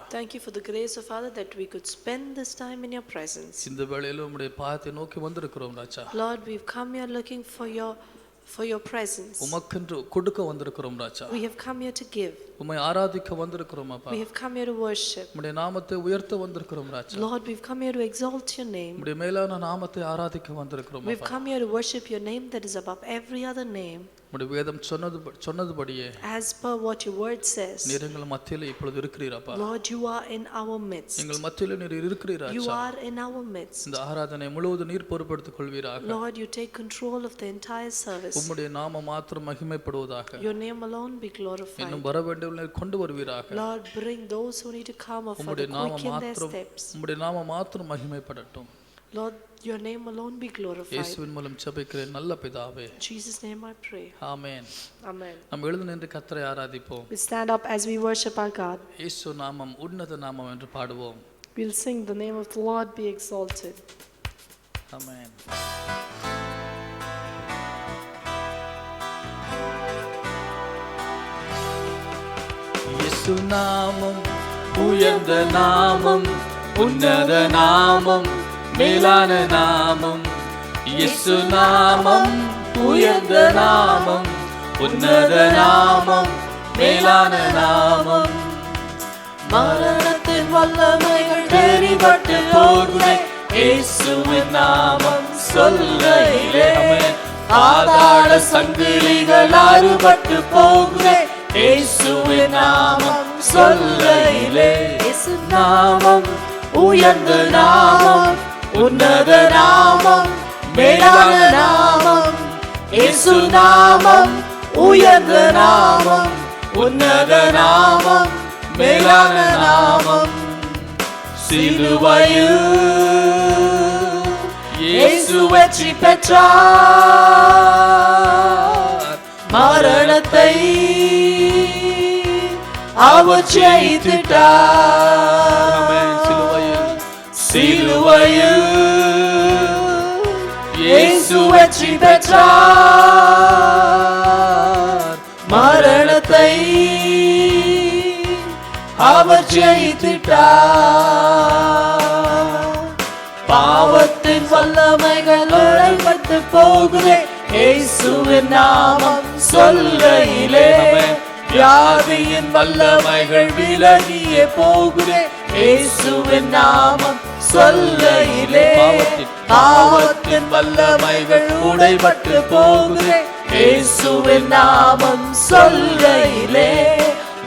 Thank you for the grace of Father that we could spend this time in your presence. Lord, we've come here looking for your presence. We have come here to give. We have come here to worship. Lord, we've come here to exalt your name. We've come here to worship your name that is above every other name. As per what your word says, Lord, you are in our midst. You are in our midst. Lord, you take control of the entire service. Your name alone be glorified. Lord, bring those who need to come or for to quicken their steps. Lord, your name alone be glorified. In Jesus' name I pray. Amen. Amen. We stand up as we worship our God. We'll sing the name of the Lord be exalted. Amen. Yesu namam uyarந்த நாமம் உன்னத நாமம் மேலான நாமம் இயேசு நாமம் உயர்ந்த நாமம் உன்னத நாமம் மேலான நாமம் மரணத்தின் வல்லமைகள் தெரிபட்டு போகுதே இயேசுவின் நாமம் சொல்லையிலே பாதாள சங்கிலிகள் அறுபட்டு போகுதே இயேசுவின் நாமம் சொல்லையிலே இயேசு நாமம் உயர்ந்த நாமம் உன்னத நாமம் மேலான நாமம் இயேசு நாமம் உயர்ந்த நாமம் உன்னத நாமம் மேலான நாமம் சிலுவையில் இயேசு வெற்றி பெற்றார் மரணத்தை அவர் ஜெயித்துட்டார் சிலுவையில் இயேசு வெற்றி பெற்றார் மரணத்தை அவர் ஜெயித்துட்டார் பாவத்தின் வல்லமைகள் உடைபட்டு போகுதே இயேசுவின் நாமம் சொல்லையிலே வியாதியின் வல்லமைகள் விலகியே போகுதே இயேசுவின் நாமம் சொல்லையிலே பாவத்தின் வல்லமைகள் உடைபட்டு போகுதே இயேசுவின் நாமம் சொல்லையிலே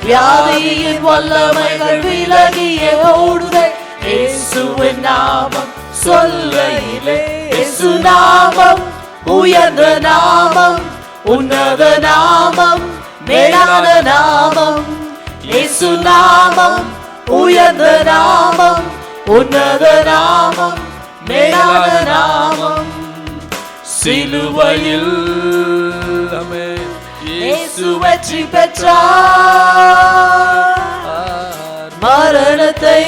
வியாதியின் வல்லமைகள் விலகியே ஓடுதே இயேசுவின் நாமம் சொல்லையிலே இயேசு நாமம் உயர்ந்த நாமம் உன்னத நாமம் மேலான நாமம் இயேசு நாமம் உயர்ந்த நாமம் உன்னத நாமம் மேலான நாமம் சிலுவையில் இயேசு வெற்றி பெற்றார் மரணத்தை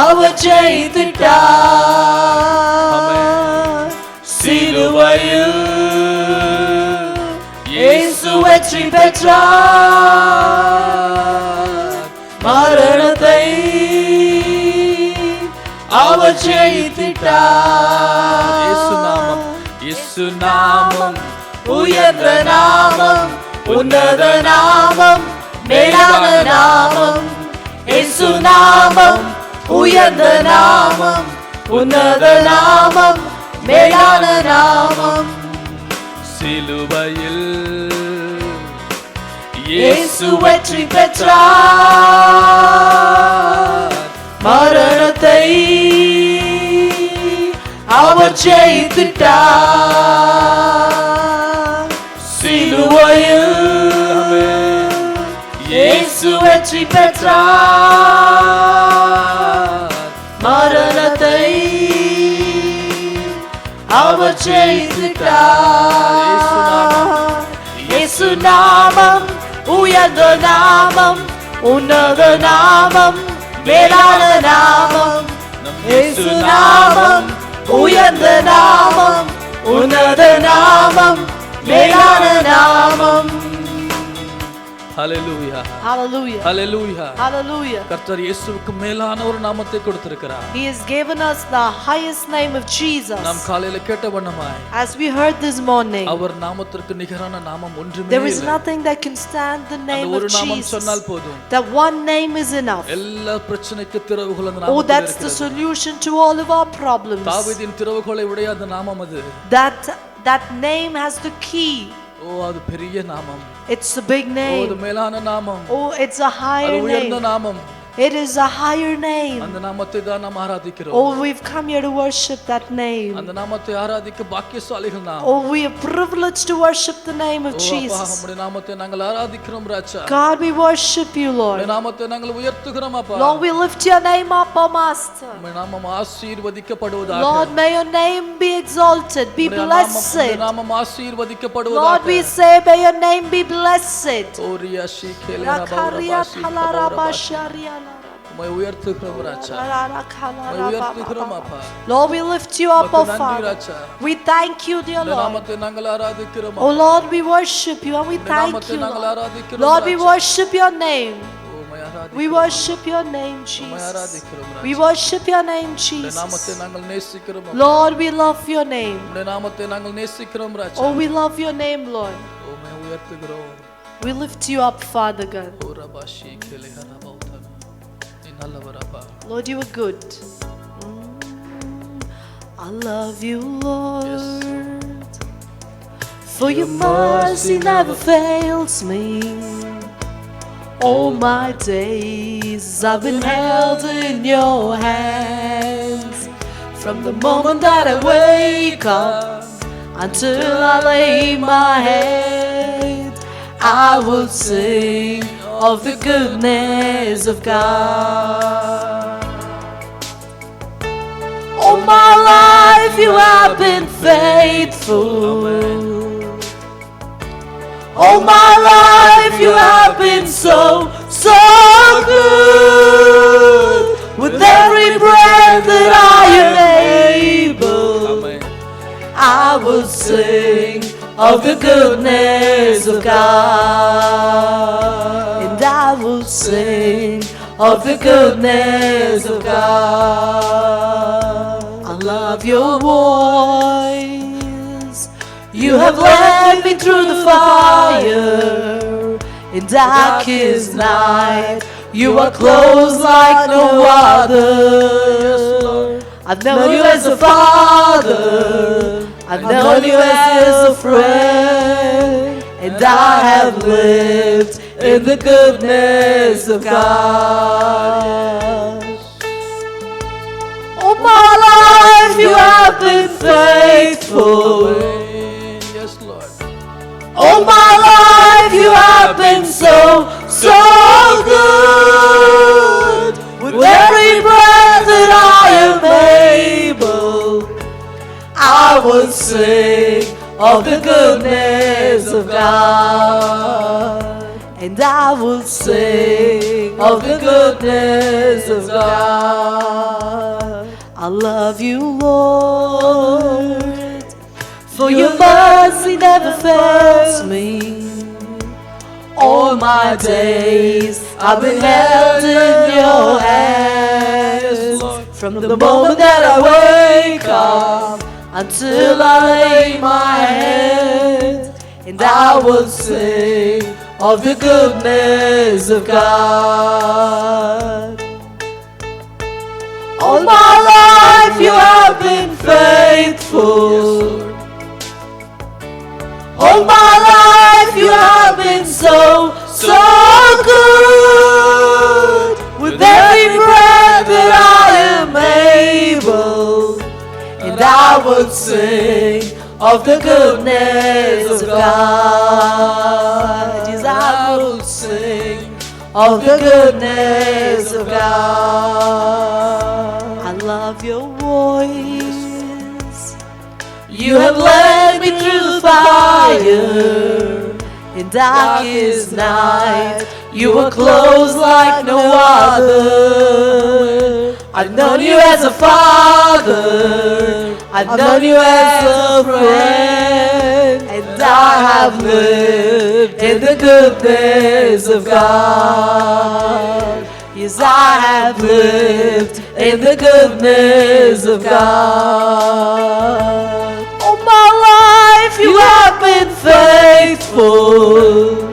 அவர் ஜெயித்துட்டார் சிலுவையில் இயேசு வெற்றி பெற்றார் மரணத்தை அவர் ஜெயித்துட்டார் இயேசு நாமம் உயர்ந்த நாமம் உன்னத நாமம் மேலான நாமம் இயேசு நாமம் உயர்ந்த நாமம் உன்னத நாமம் மேலான நாமம் சிலுவையில் இயேசு வெற்றி பெற்றார் மரணத்தை அவர் ஜெயித்துட்டார் சிலுவையில் இயேசு வெற்றி பெற்றார் மரணத்தை அவர் ஜெயித்துட்டார் இயேசு நாமம் உயர்ந்த நாமம் உன்னத நாமம் மேலான நாமம் இயேசு நாமம் உயர்ந்த நாமம் உன்னத நாமம் மேலான நாமம் Hallelujah. Hallelujah. Hallelujah. Hallelujah. கர்த்தர் இயேசுவுக்கு மேலான ஒரு நாமத்தை கொடுத்திருக்கிறார். He has given us the highest name of Jesus. நாம் காலையில கேட்ட வண்ணமாய் As we heard this morning, அவர் நாமத்திற்கு நிகரான நாமம் ஒன்றுமே இல்லை. there is nothing that can stand the name of ஒரு நாமம் Jesus. சொன்னால் போதும். That one name is enough. எல்லா பிரச்சனைக்கு திறவுகோல் அந்த Oh, நாமத்தில் that's the இருக்கிறது. solution to all of our problems. தாவீதின் திறவுகோலை உடைய அந்த நாமம் அது. That name has the key. ஓ அது பெரிய நாமம். It's a big O name. அது மேலான நாமம். Oh, it's a higher அது உயர்ந்த name. நாமம். It is a higher name. அந்த நாமத்தை தான் நாம் ஆராதிக்கிறோம். Oh, we've come here to worship that name. அந்த நாமத்தை ஆராதிக்க பாக்கியசாலிகள் நாம். Oh, we are privileged to worship the name of Jesus. அப்பா உம்முடைய நாமத்தை நாங்கள் ஆராதிக்கிறோம் ராஜா. God, we worship you, Lord. உம்முடைய நாமத்தை நாங்கள் உயர்த்துகிறோம் அப்பா. Lord, we lift your name up, O Master. உம்முடைய நாமம் ஆசீர்வதிக்கப்படுவதாக. Lord, may your name be exalted, be blessed. உம்முடைய நாமம் ஆசீர்வதிக்கப்படுவதாக. Lord, we say, may your name be blessed. ஓரியா ஷீகேலே ரபாராபாஷி. உம்மை உயர்த்துகிறோம் ராஜா. உம்மை உயர்த்துகிறோம் அப்பா. Lord, we lift you up, O Father. We thank you, dear Lord. நாமத்தை நாங்கள் ஆராதிக்கிறோம். Oh Lord, we worship you and we thank you, Lord. Lord, we worship your name. We worship your name, Jesus. We worship your name, Jesus. Lord, we love your name. Oh, we love your name, Lord. We lift you up, Father God. Lord, you are good. I love you, Lord. For your mercy never fails me. All my days I've been held in your hands. From the moment that I wake up until I lay my head, I will sing of the goodness of God. All my life you have been faithful. All my life you have been so good. With every breath that I am able, I will sing of the goodness of God. And I will sing of the goodness of God. I love your voice. You have led me through the fire. In darkest night, you are close like no other. I've known you as a father. I've known you as a friend. And I have lived in the goodness of God. All my life you have been faithful. All my life you have been so good. With every breath that I am able, I will sing of the goodness of God. And I will sing of the goodness of God. I love you, Lord. For your mercy never fails me. All my days I've been held in your hands. From the moment that I wake up until I lay my head, and I will sing of the goodness of God. All my life you have been faithful. All my life you have been so good. With every breath that I am able, and I will sing of the goodness of God. Yes, I will sing of the goodness of God. I love your voice. You have led me through the fire. In darkest night, you were close like no other. I've known you as a father. I've known you as a friend. And I have lived in the goodness of God. Yes, I have lived in the goodness of God. All my life you have been faithful.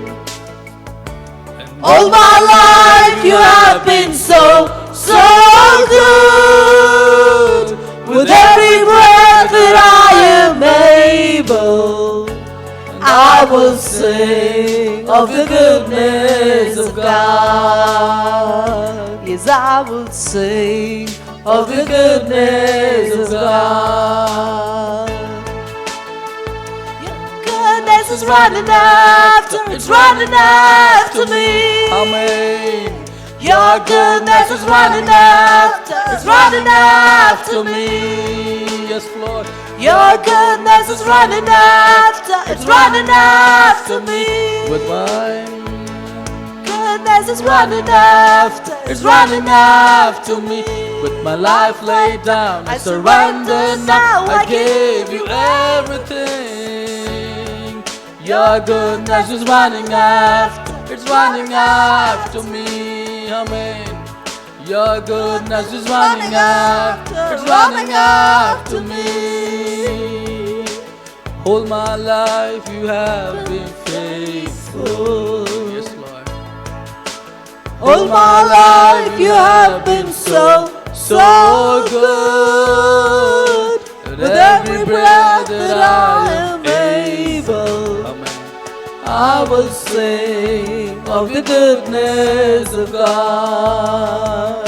All my life you have been so good. With every breath that I am able, I will sing of the goodness of God. Yes, I will sing of the goodness of God. Your goodness is running after, it's running after me. Amen. Your goodness is running after, it's running after me. Yes, Lord. Your goodness is running after, it's running after me. With mine. Goodness is running after, It's running after me. With my life laid down, I surrender now. I give you everything. Your goodness is running after, it's running after me. Amen. Your goodness is running after, it's running after me. All my life you have been faithful. Yes, Lord. all my life you have been so good. With every breath that I am able, Amen. I will sing of the goodness of God.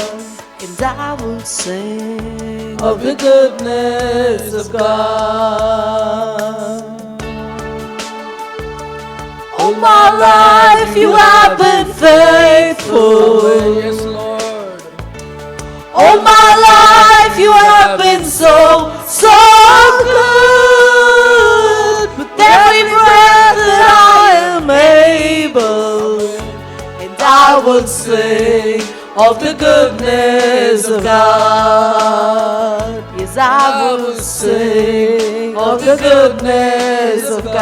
And I will sing of the goodness of God. All my life you have been faithful. Yes, Lord. All my life you have been so good. With every breath that I am able, and I will sing of the goodness of God. Yes, I will sing of the goodness of God.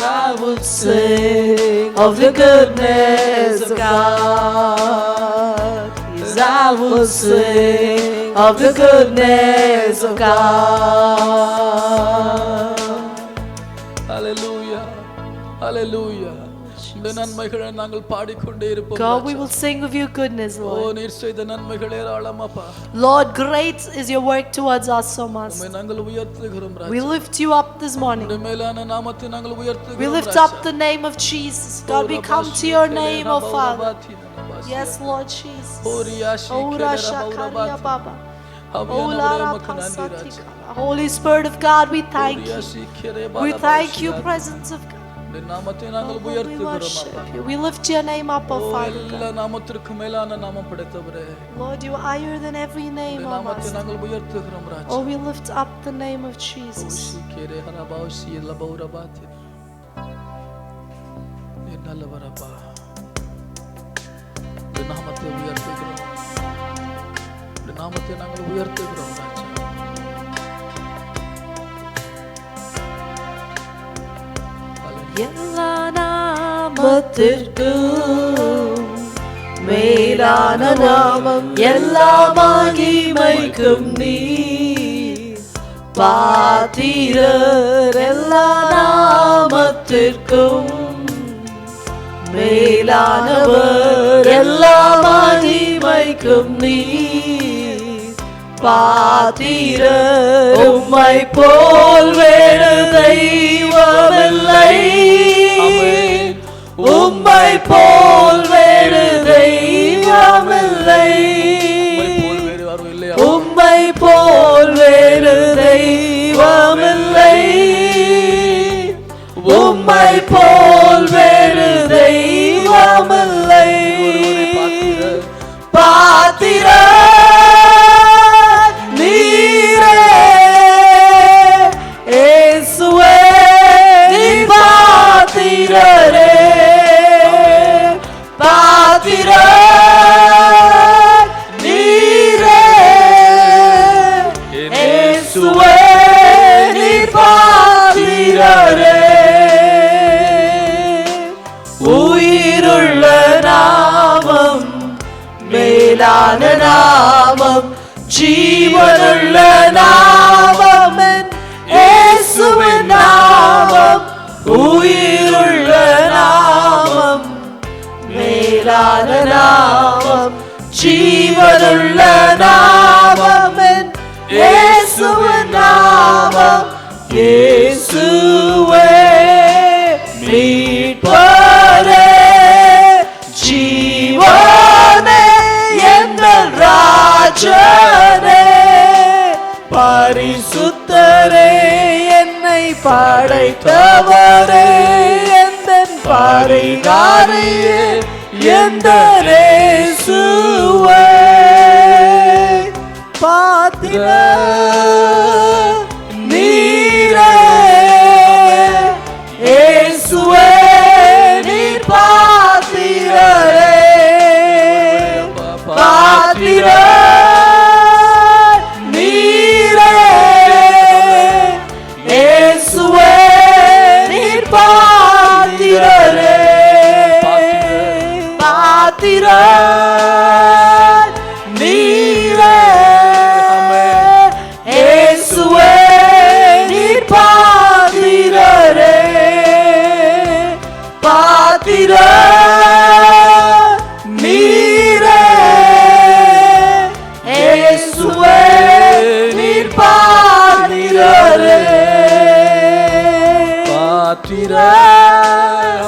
I will sing of the goodness of God. Yes, I will sing of the goodness of God. Hallelujah. Hallelujah. இந்த நன்மைகளை நாங்கள் பாடிக்கொண்டே இருப்போம். God, we will sing of your goodness, O Lord. நீர் செய்த நன்மைகள் ஏராளமாப்பா. Lord, great is your work towards us, so much. உம்மை நாங்கள் உயர்த்துகிறோம் ராஜா. We lift you up this morning. உம்முடைய மேலான நாமத்தை நாங்கள் உயர்த்துகிறோம். We lift up the name of Jesus. God, we come to your name, oh Father. Yes, Lord Jesus. Ora shakaria baba. Ola rapasatika. Holy Spirit of God, we thank you. We thank you, presence of God. இந்த நாமத்தை நாங்கள் Oh, we உயர்த்துகிறோம் worship அப்பா. you. We lift your name up, oh Father எல்லா God. நாமத்திற்கு மேலான நாமம் படைத்தவரே. Lord, you are higher than every name, இந்த oh நாமத்தை Master. நாங்கள் உயர்த்துகிறோம் ராஜா. Oh, we lift up the name of Jesus. ஓஷிகேரே ஹரபாஷி லபௌரபாதி. நீர் நல்லவரப்பா. இந்த நாமத்தை உயர்த்துகிறோம். இந்த நாமத்தை நாங்கள் உயர்த்துகிறோம் ராஜா. எல்லா நாமத்திற்கும் மேலான நாமம், எல்லா மகிமைக்கும் நீ பாத்திரர். எல்லா நாமத்திற்கும் மேலானவர், எல்லா மகிமைக்கும் நீ பாத்திரர். உம்மை போல் வேறு தெய்வமில்லை, உம்மை போல் வேறு தெய்வமில்லை, உம்மை போல் வேறு தெய்வமில்லை, உம்மை போல் வேறு தெய்வமில்லை. பாத்திரர் நீரே இயேசுவே, நீர் பாத்திரரே. பாத்திரர் நீரே இயேசுவே, நீர் பாத்திரரே. உயிருள்ள நாமம், மேலான நாமம், ஜீவனுள்ள நாமம், இயேசுவின் நாமம், உயிருள்ள நாமம், மேலான நாமம், ஜீவனுள்ள நாமம், இயேசுவின் நாமம். இயேசுவே மீட்பரே, ஜீவனே, எங்கள் ராஜனே, பரிசுத்தரே, என்னை படைத்தவரே, எந்தன் பரிகாரியே, எந்த இயேசுவே பாத்திர நீரே, இயேசுவே நீர் பாத்திரரே, பாத்திர நீரே, இயேசுவே நீர் பாத்திரரே, பாத்திர நீரே, இயேசுவே நீர் பாத்திரரே, பாத்திர நீரே, இயேசுவே நீர் பாத்திரரே, பாத்திர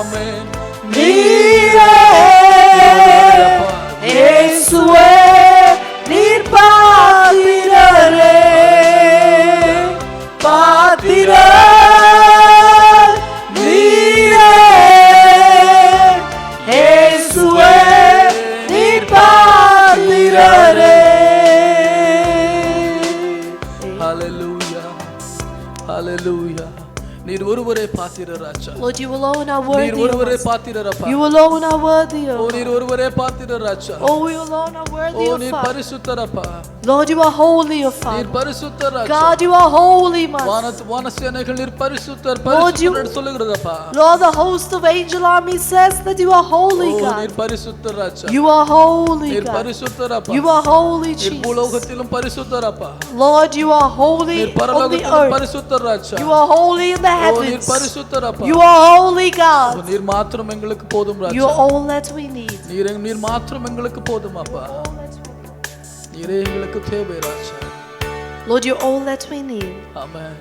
ஆமென் நீரே, இயேசுவே நீர் பாத்திரரே, பாத்திர நீரே, இயேசுவே நீர் பாத்திரரே. ஹalleluya ஹalleluya நீர் ஒருவரே பாத்திர ராஜா Lord, you alone are நீர் worthy of ஒருவரே us. பாத்திரரப்பா You alone are worthy O of us. நீர் ஒருவரே பாத்திர ராஜா Oh, you alone are O worthy of நீர் us. பரிசுத்தரப்பா Lord, you are holy, O நீர் Father. பரிசுத்த ராஜா God, you are holy, Master. வானசேனைகள் நீர் பரிசுத்தர் Lord, you- பரிசுத்தர் சொல்லுகிறதப்பா Lord, the host of angel army says that you are holy, O God. நீர் பரிசுத்த ராஜா You are holy, நீர் God. பரிசுத்தரப்பா You are holy, நீர் Jesus. பூலோகத்திலும் பரிசுத்தரப்பா Lord, you are holy நீர் on the பரலோகத்திலும் earth. பரிசுத்த ராஜா You are holy in the ஓ நீர் heavens. பரிசுத்தரப்பா You are holy, God. நீர் மாத்திரம் எங்களுக்கு போதும் You Raja are all that we need. நீர் மாத்திரம் எங்களுக்கு போதும் அப்பா All that we need. நீரே எங்களுக்கு தேவை ராஜா Lord, you're all that we need. Amen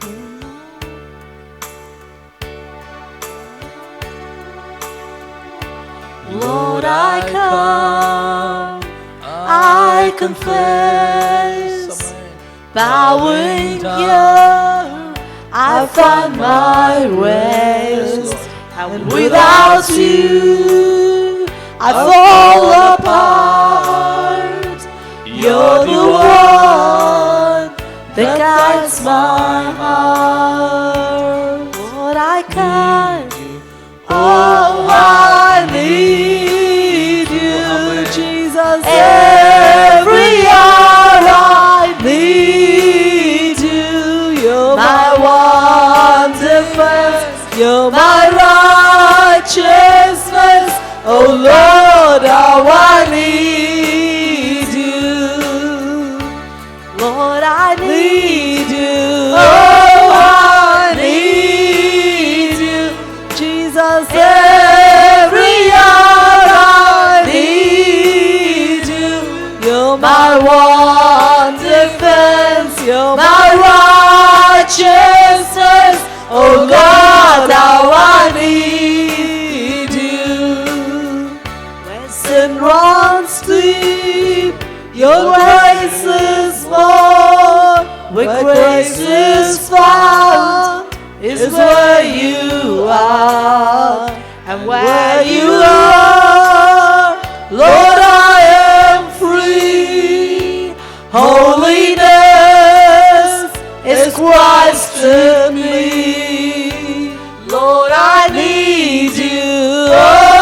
Lord, I come, I confess, bowing here, I find my rest, and without you, I fall apart. You're the one that guides my heart. Lord, I can't. Oh, I need you, Jesus. Every hour I need you. You're my one defense. You're my righteousness. Oh Lord, how I need you. Lord, I need you. Oh, I need you. Jesus, every hour I need you. You're my one defense. You're my righteousness. Oh God, how I need you. When sin runs deep, your grace is more. Where grace is found is where you are. And where you are, Lord, I am free. Holiness is Christ to me. Lord, I need you. Oh,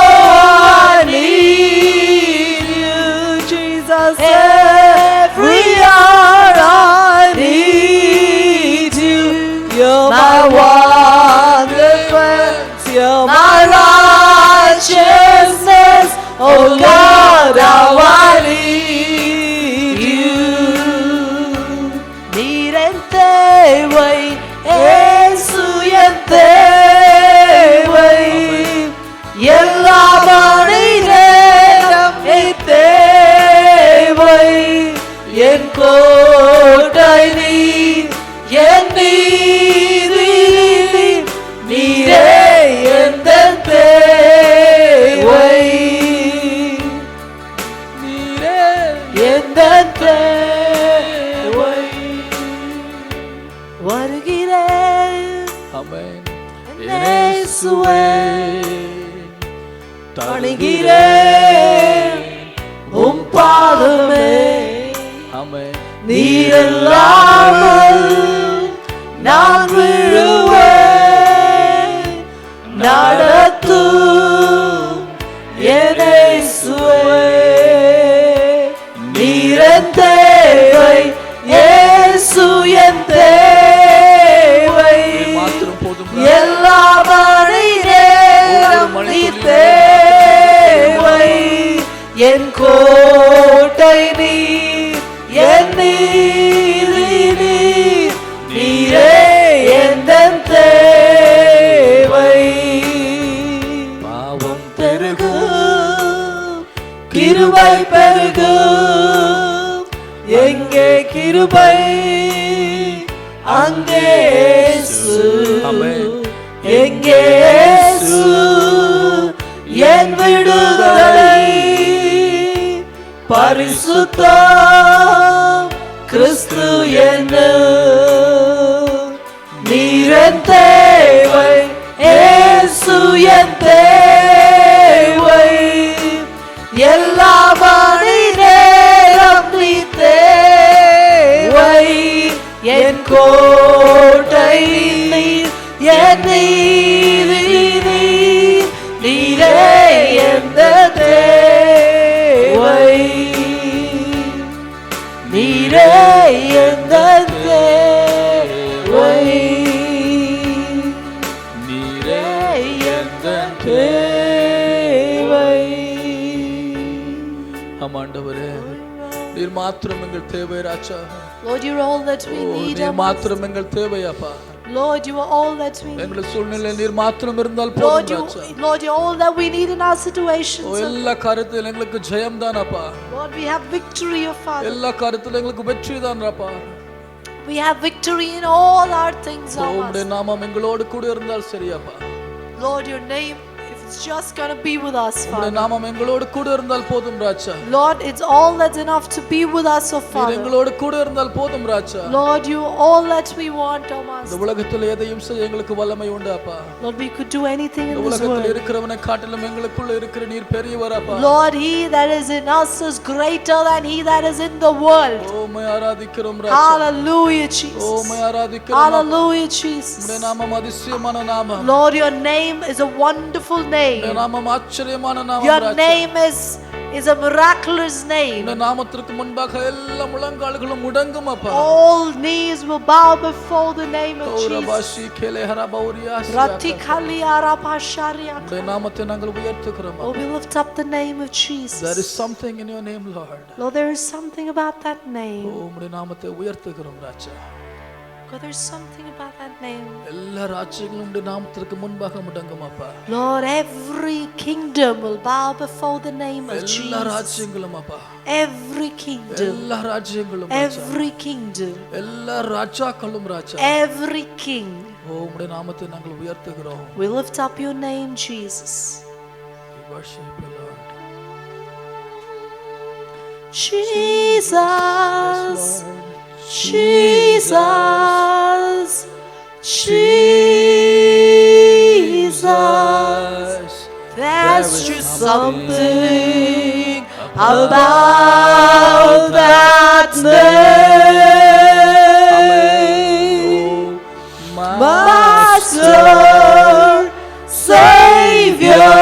I need you, Jesus. Every hour I need you. You're my one defense. You're my righteousness. எல்லா மணி நேரம் நீ தேவை என் கோட்டை நீர் என் நீதி நீரே எந்த தேவை நீரே எந்த தேவை வருகிறேன் ஆமென் இயேசுவே பணிகிறேன் உம் பாதமே ஆமென் நீரில்லாமல் நான் விழுவேன் நடத்தும் என் இயேசுவே நீரன் தேவை இயேசு என் தேவை மாத்திரம் போதும் எல்லா மணி நேரம் நீ தேவை என் கோட்டை நீர் என் நீதி நீர் நீரே எந்த தேவை பாவம் பெருகும் கிருபை பெருகும் எங்கே கிருபை அங்கே இயேசு ஆமென் எங்கே இயேசு என் விடுதலை பரிசுத்தம் கிறிஸ்து என்ன நீரன் தேவை இயேசு என் தேவை எல்லா மணி நேரம் நீ தேவை என் கோட்டை நீர் என் நீதி நீர் நீரே எந்த தேவை நீரே எந்த தேவை நீரே எந்த தேவை ஆமாண்டவரே நீர் மாத்திரம் எங்கள் தேவை ராஜா Lord, you're all that we need. நீர் மாத்திரம் எங்கள் தேவை அப்பா Lord, you are all that we need. எங்கள் சூழ்நிலை நீர் மாத்திரம் இருந்தால் போதும் ராஜா Lord, you're all that we need in our situations. எல்லா காரியத்திலும் எங்களுக்கு ஜெயம் தான் அப்பா Lord, we have victory, O Father. எல்லா காரியத்திலும் எங்களுக்கு வெற்றி தான் அப்பா We have victory in all our things, O உம்முடைய Master. நாமம் எங்களோடு கூட இருந்தால் சரியாப்பா Lord, your name, if it's just going to be with us, உம்முடைய Father. நாமம் எங்களோடு கூட இருந்தால் போதும் ராஜா Lord, it's all that's enough to be with us, O நீர் Father. எங்களோடு கூட இருந்தால் போதும் ராஜா Lord, you are all that we want, O இந்த Master. உலகத்தில் எதையும் செய்ய எங்களுக்கு வல்லமை உண்டு அப்பா Lord, we could do anything இந்த in this உலகத்தில் world. இருக்கிறவனை காட்டிலும் எங்களுக்குள்ள இருக்கிற நீர் பெரியவர் அப்பா Lord, he that is in us is greater than he that is in the world. ஓமை ஆராதிக்கிறோம் ராஜா Hallelujah, Jesus. ஓமை ஆராதிக்கிறோம் Hallelujah, Jesus. உம்முடைய நாமம் அதிசயமான நாமம் Lord, your name is a wonderful name. உம்முடைய நாமம் ஆச்சரியமான நாமம் Your Raja name is a miraculous name. உம்முடைய நாமத்திற்கு முன்பாக எல்லா முழங்கால்களும் முடங்கும் அப்பா All knees will bow before the name of Jesus. ஓரபாஷி கேலே ஹரபௌரியாஸ் Ratikali arapashariak. உம்முடைய நாமத்தை நாங்கள் உயர்த்துகிறோம் Oh, we lift up the name of Jesus. There is something in your name Lord Lord, there is something about that name. உம்முடைய நாமத்தை உயர்த்துகிறோம் ராஜா God, there's something about that name. எல்லா ராஜ்யங்களும் உம்முடைய நாமத்திற்கு முன்பாக முடங்கும் அப்பா Lord, every kingdom will bow before the name of எல்லா Jesus. ராஜ்யங்களும் அப்பா Every kingdom. எல்லா ராஜ்யங்களும் ராஜா Every kingdom. எல்லா ராஜாக்களும் ராஜா Every king. உம்முடைய நாமத்தை நாங்கள் உயர்த்துகிறோம் We lift up your name, Jesus. We worship you Lord Jesus. Yes, Lord. Jesus. Jesus. There's just something about that name. Master, Savior,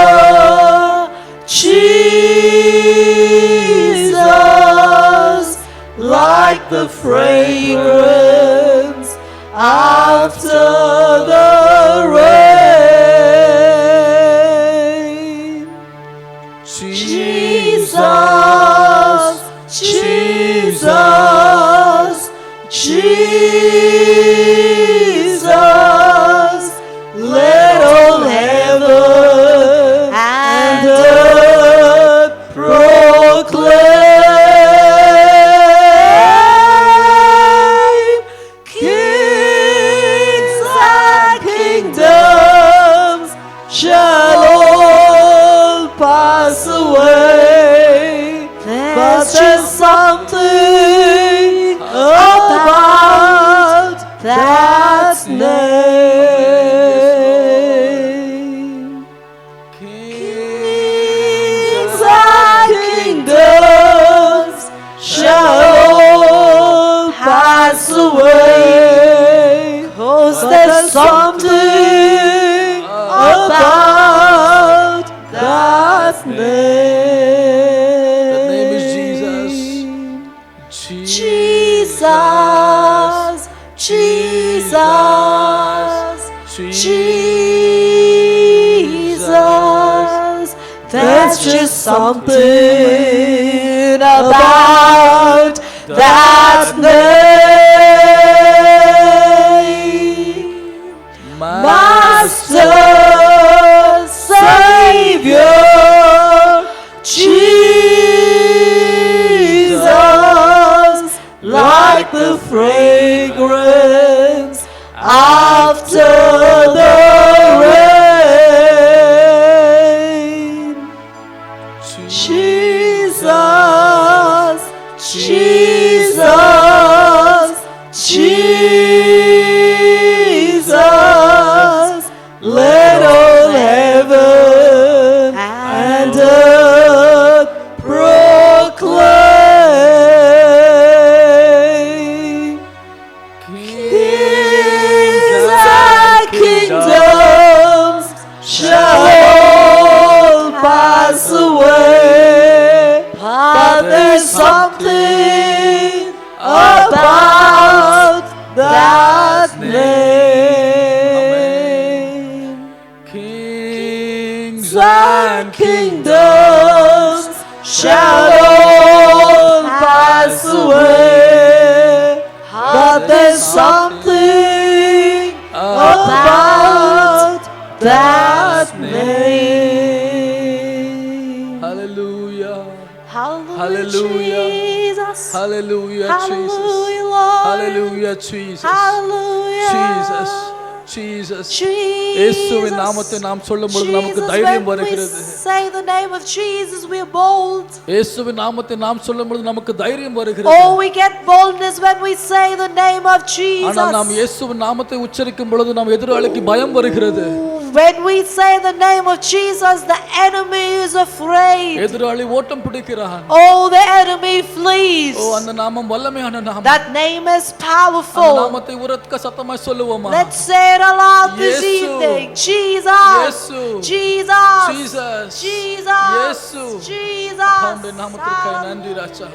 Jesus, like the fragrance after the rain. Jesus, Jesus, Jesus, let all heaven away. 'Cause there's something about that name. The name is Jesus. Jesus, Jesus, Jesus. There's just something about that name. Master, Savior, Jesus, like the fragrance after the rain. Jesus, Jesus, Jesus, let all heaven and earth proclaim. Kings and kingdoms shall all pass away, but there's something about that name. Kings And kingdoms shall all pass away, but there's something about that name. Hallelujah. Hallelujah, Hallelujah. Jesus. Hallelujah, Jesus. Hallelujah, Lord. Hallelujah, Jesus. Hallelujah. Jesus. Jesus. Jesus. இயேசுவின் நாமத்தை நாம் சொல்லும் பொழுது நமக்கு Jesus, தைரியம் when we வருகிறது. say the name of Jesus, we are bold. இயேசுவின் நாமத்தை நாம் சொல்லும் பொழுது நமக்கு தைரியம் வருகிறது. Oh, we get boldness when we say the name of Jesus. ஆனால் நாம் இயேசுவின் நாமத்தை உச்சரிக்கும் பொழுது நாம் எதிராளிக்கு பயம் வருகிறது. When we say the name of Jesus, the enemy is afraid. எதிராளி ஓட்டம் பிடிக்கிறான். Oh, the enemy flees. ஓ, அந்த நாமம் வல்லமையான நாமம். That name is அந்த powerful. நாமத்தை உரக்க சத்தமாய் சொல்லுவோமா? Let's say it aloud this Yesu. evening. Jesus. Yesu. Jesus. Jesus. Jesus. Yesu. Jesus. உம்முடைய நாமத்திற்காக நன்றி ராஜா.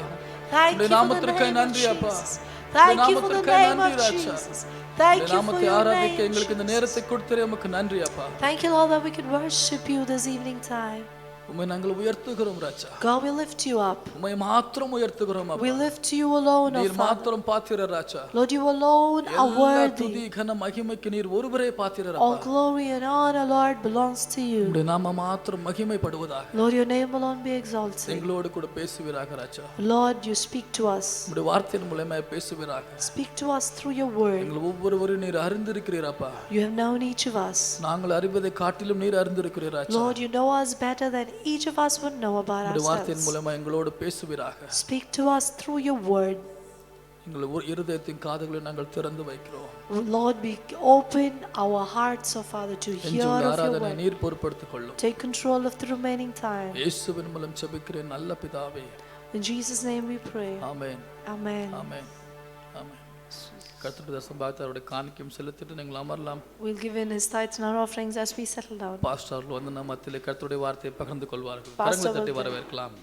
Thank உம்முடைய you for the நாமத்திற்காக name of நன்றி அப்பா. Jesus. Thank you for the நாமத்திற்காக name of நன்றி ராஜா. Jesus. Thank you for நாமத்தை your ஆராதிக்க name, எங்களுக்கு இந்த நேரத்தை கொடுத்தே உமக்கு நன்றி அப்பா. Thank you, Lord, that we can worship you this evening time. உம்மை நாங்கள் உயர்த்துகிறோம் ராஜா. God, we lift you up. உம்மை மாத்திரம் உயர்த்துகிறோம் அப்பா. We lift you alone, O நீர் Father. மாத்திரம் பாத்திர ராஜா. Lord, you alone are எல்லா worthy. துதி கன மகிமைக்கு நீர் ஒருவரே பாத்திர All அப்பா. glory and honor, Lord, belongs to you. உம்முடைய நாமம் மாத்திரம் மகிமைப்படுவதாக. Lord, your name alone be exalted. எங்களோடு கூட பேசுவீராக ராஜா. Lord, you speak to us. உம்முடைய வார்த்தையின் மூலமாய் பேசுவீராக. Speak to us through your word. எங்கள் ஒவ்வொருவரையும் நீர் அறிந்திருக்கிறீர் அப்பா. You have known each of us. நாங்கள் அறிவதை காட்டிலும் நீர் அறிந்திருக்கிறீர் ராஜா. Lord, you know us better than each of us would know about உம்முடைய வார்த்தையின் ourselves. மூலமாய் எங்களோடு பேசுவீராக. Speak to us through your word. எங்கள் இருதயத்தின் காதுகளை நாங்கள் திறந்து வைக்கிறோம். Lord, we open our hearts, oh Father, to hear எங்கள் of your ஆராதனை word. நீர் பொறுப்படுத்திக் கொள்ளும். Take control of the remaining time. இயேசுவின் மூலம் ஜெபிக்கிறேன் நல்ல பிதாவே. In Jesus' name we pray. Amen. Amen. ஆமென். ஆமென். கர்த்தருடைய தசமபாகத்தை அவருடைய காணிக்கையும் செலுத்திட்டு நீங்கள் அமரலாம். We'll give in his tithes and our offerings as we settle down. பாஸ்டர்கள் வந்து நம்ம மத்தியிலே கர்த்தருடைய வார்த்தையை பகிர்ந்து கொள்வார்கள். Pastor கரங்களை தட்டி will- வரவேற்கலாம்.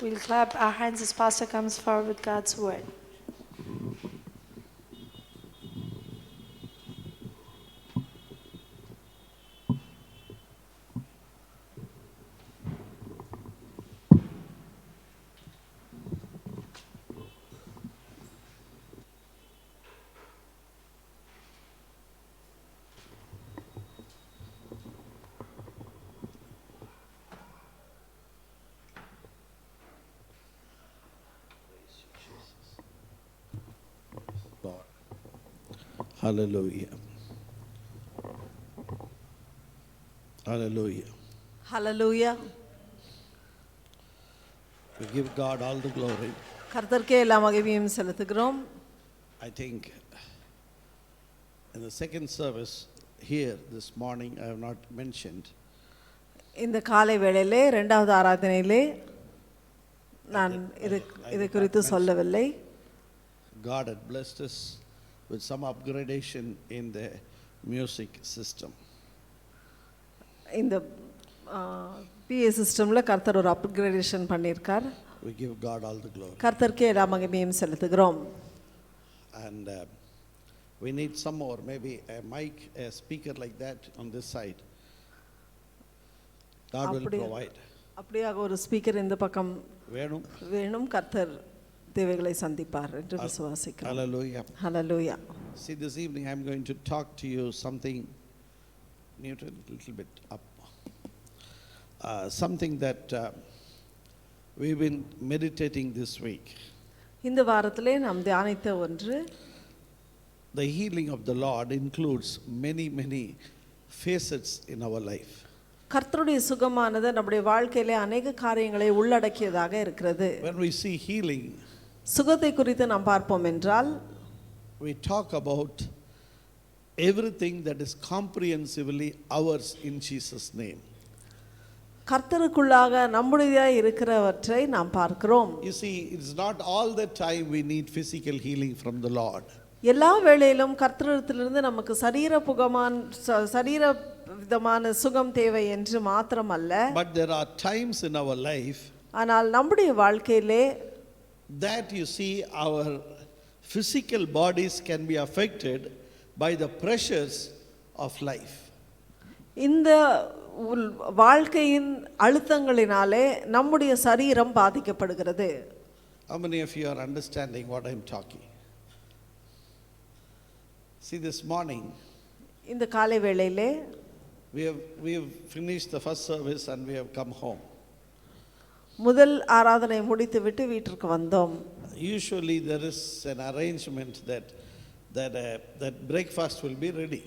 We'll clap our hands as Pastor comes forward with God's word. Hallelujah. Hallelujah. Hallelujah. We give God all the glory. கர்த்தருக்கே எல்லா மகிமையும் செலுத்துகிறோம். I think in the second service here this morning I have not mentioned. இந்த காலை வேளையிலே இரண்டாவது ஆராதனையிலே நான் இது குறித்து சொல்லவில்லை. God had blessed us with some upgradation in the music system. இந்த பிஏ சிஸ்டம்ல கர்த்தர் ஒரு அப்கிரேடேஷன் பண்ணியிருக்கார். We give God all the glory. கர்த்தருக்கே எல்லா மகிமையும் செலுத்துகிறோம். And we need some more, maybe a mic, a speaker like that on this side. God will provide. அப்படியாக ஒரு ஸ்பீக்கர் இந்த பக்கம் வேணும். கர்த்தர் தேவைகளை சந்திப்பார் என்று விசுவாசிக்கிறோம். Hallelujah. Hallelujah. See, this evening I'm going to talk to you something new, a little bit up. Something that we've been meditating this week. இந்த வாரத்திலே நாம் தியானித்த ஒன்று, the healing of the Lord includes many facets in our life. கர்த்தருடைய சுகமானது நம்முடைய வாழ்க்கையிலே अनेक காரியங்களை உள்ளடக்கியதாக இருக்கிறது. When we see healing, சுகத்தை குறித்து நாம் பார்ப்போம் என்றால், we talk about everything that is comprehensively ours in Jesus name. கர்த்தருக்குள்ளாக நம்முடையதாய் இருக்கிறவற்றை நாம் பார்க்கிறோம். You see, it's not all the time we need physical healing from the Lord. எல்லா வேளையிலும் கர்த்தரிடத்திலிருந்து நமக்கு சரீர விதமான சுகம் தேவை என்று மாத்திரமல்ல, but there are times in our life, ஆனால் நம்முடைய வாழ்க்கையிலே that you see our physical bodies can be affected by the pressures of life. இந்த வாழ்க்கையின் அழுத்தங்களினாலே நம்முடைய சரீரம் பாதிக்கப்படுகிறது. How many of you are understanding what I'm talking? See, this morning இந்த காலை வேளையிலே we have finished the first service and we have come home. முதல் ஆராதனை முடித்துவிட்டு வீட்டிற்கு வந்தோம். Usually there is an arrangement that breakfast will be ready.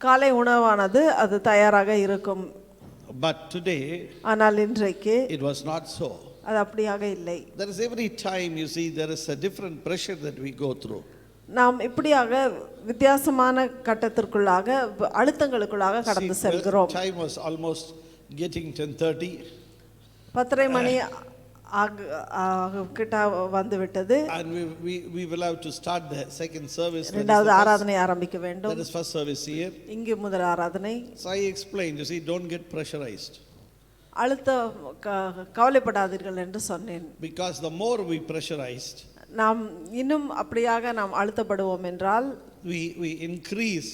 காலை உணவானது அது தயாராக இருக்கும். But today ஆனால் இன்றைக்கு it was not so. அது அப்படியாக இல்லை. There is every time you see there is a different pressure that we go through. நாம் இப்படியாக வித்தியாசமான கட்டத்திற்குள்ளாக அழுத்தங்களுக்குள்ளாக கடந்து செல்கிறோம். Time was almost getting 10:30. 10:30 மணி கிட்ட வந்து விட்டது. And we will have to start the second service. இரண்டாவது ஆராதனை ஆரம்பிக்க வேண்டும். That is first service here. இங்கே முதல் ஆராதனை. So I explained, you see, don't get pressurized. கவலைப்படாதீர்கள் என்று சொன்னேன். Because the more we pressurized, நாம் இன்னும் அப்படியாக நாம் அழுத்தப்படுவோம் என்றால், we increase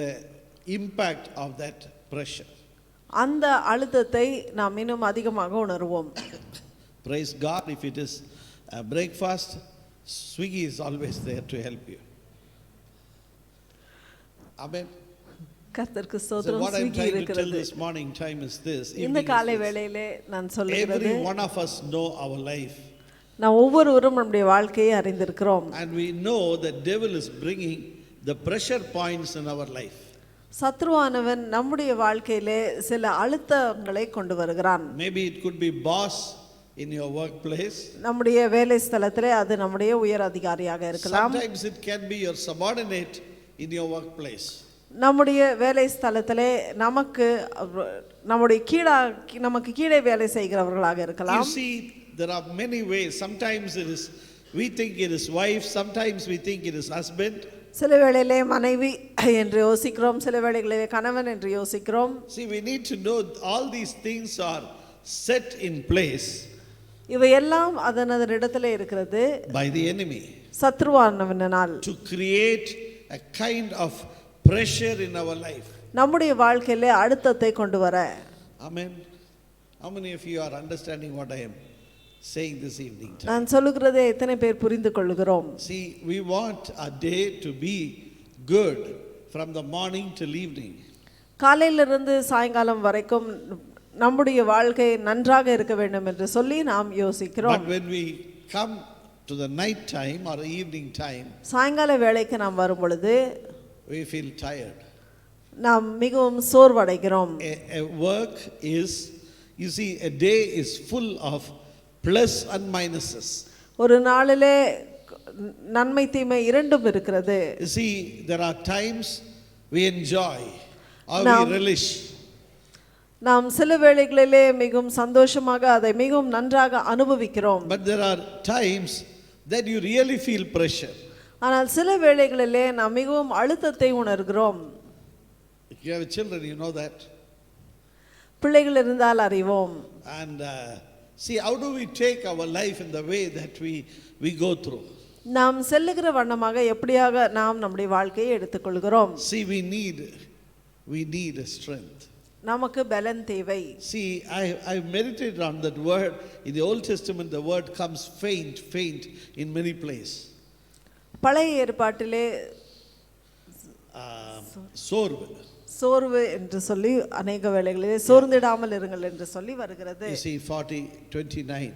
the impact of that pressure. அந்த அழுத்தத்தை நாம் இன்னும் அதிகமாக உணர்வோம். Praise God. If it is breakfast, Swiggy is always there to help you. Amen. கர்த்தருக்கு So ஸ்தோத்திரம். what I'm Swiggy trying to tell இருக்கிறது. this morning time is this. இந்த காலை வேளையிலே நான் சொல்லுகிறது, Every one of us know our life. நாம் ஒவ்வொருவரும் நம்முடைய வாழ்க்கையை அறிந்திருக்கிறோம். And we know the devil is bringing the pressure points in our life. சத்ருவானவன் நம்முடைய வாழ்க்கையிலே சில அழுத்தங்களை கொண்டு வருகிறான். Maybe it could be boss in your workplace. நம்முடைய வேலை ஸ்தலத்திலே அது நம்முடைய உயர் அதிகாரியாக இருக்கலாம். Sometimes it can be your subordinate in your workplace. நம்முடைய வேலை ஸ்தலத்திலே நமக்கு கீழே வேலை செய்கிறவர்களாக இருக்கலாம். You see, there are many ways. Sometimes we think it is wife, sometimes we think it is husband. சில வேளையிலே மனைவி என்று யோசிக்கிறோம், சில வேளைகளிலே கணவன் என்று யோசிக்கிறோம். See, we need to know all these things are set in place இவையெல்லாம் அதனதனிடத்திலே இருக்கிறது by the enemy சத்ருவானவனால், to create a kind of pressure in our life. நம்முடைய வாழ்க்கையிலே அழுத்தத்தை கொண்டு வர. Amen. How many of you are understanding what I am saying this evening? நான் சொல்லுகிறதை எத்தனை பேர் புரிந்து கொள்கிறோம்? See, we want a day to be good from the morning till evening. காலையிலிருந்து சாயங்காலம் வரைக்கும் நம்முடைய வாழ்க்கை நன்றாக இருக்க வேண்டும் என்று சொல்லி நாம் யோசிக்கிறோம். But when we come to the night time or evening time, சாயங்கால வேளைக்கு நாம் வரும் பொழுது we feel tired. நாம் மிகவும் சோர்வடைகிறோம். A work is, you see, a day is full of plus and minuses. ஒரு நாளிலே நன்மை தீமை இரண்டும் இருக்கிறது. You see, there are times we enjoy or we relish. நாம் சில வேளைகளிலே மிகவும் சந்தோஷமாக அதை மிகவும் நன்றாக அனுபவிக்கிறோம். But there are times that you really feel pressure. ஆனால் சில வேளைகளிலே நாம் மிகவும் அழுத்தத்தை உணர்கிறோம். If you have children, you know that. பிள்ளைகள் இருந்தால் அறிவோம். And see, how do we take our life in the way that we go through? நாம் செல்லுகிற வண்ணமாக எப்படியாக நாம் நம்முடைய வாழ்க்கையை எடுத்துக்கொள்கிறோம். See, we need a strength. நமக்கு பலன் தேவை. See, I meditated on that word. In the Old Testament, the word comes faint in many places. பழைய ஏற்பாட்டிலே சோர்வு என்று சொல்லி அநேக வேளைகளிலே சோர்ந்திடாமல் இருங்கள் என்று சொல்லி வருகிறது. You see 40:29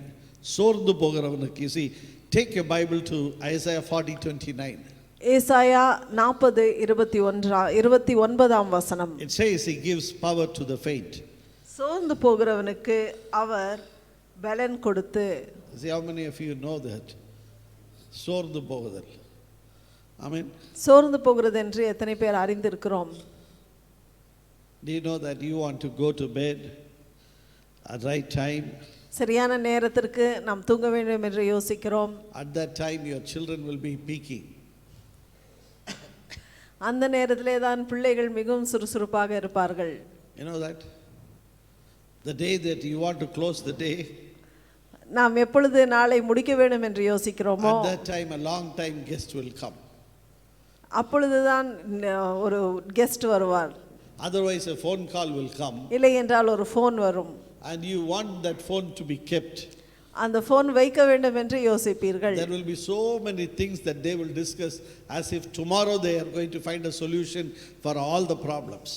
சோர்ந்து போகிறவனுக்கு, you see, take your Bible to Isaiah 40:29. ஏசாயா 40:29 வசனம். It says he gives power to the faint. சோர்ந்து போகிறவனுக்கு அவர் பலன் கொடுத்து. See, how many of you know that? சோர்ந்து போகுதல். Amen. சோர்ந்து போகிறது என்று எத்தனை பேர் அறிந்திருக்கிறோம்? Do you know that you want to go to bed at right time? சரியான நேரத்திற்கு நாம் தூங்க வேண்டும் என்று யோசிக்கிறோம். At that time your children will be peaking. அந்த நேரத்திலே தான் பிள்ளைகள் மிகவும் சுறுசுறுப்பாக இருப்பார்கள். You know that? The day that you want to close the day, நாம் எப்பொழுது நாளை முடிக்க வேண்டும் என்று யோசிக்கிறோமோ, at that time a long time guest will come. அப்பொழுதுதான் ஒரு கெஸ்ட் வருவார். Otherwise a phone call will come. இல்லை என்றால் ஒரு ஃபோன் வரும். And you want that phone to be kept. அந்த ஃபோன் வைக்க வேண்டும் என்று யோசிப்பீர்கள். There will be so many things that they will discuss as if tomorrow they are going to find a solution for all the problems.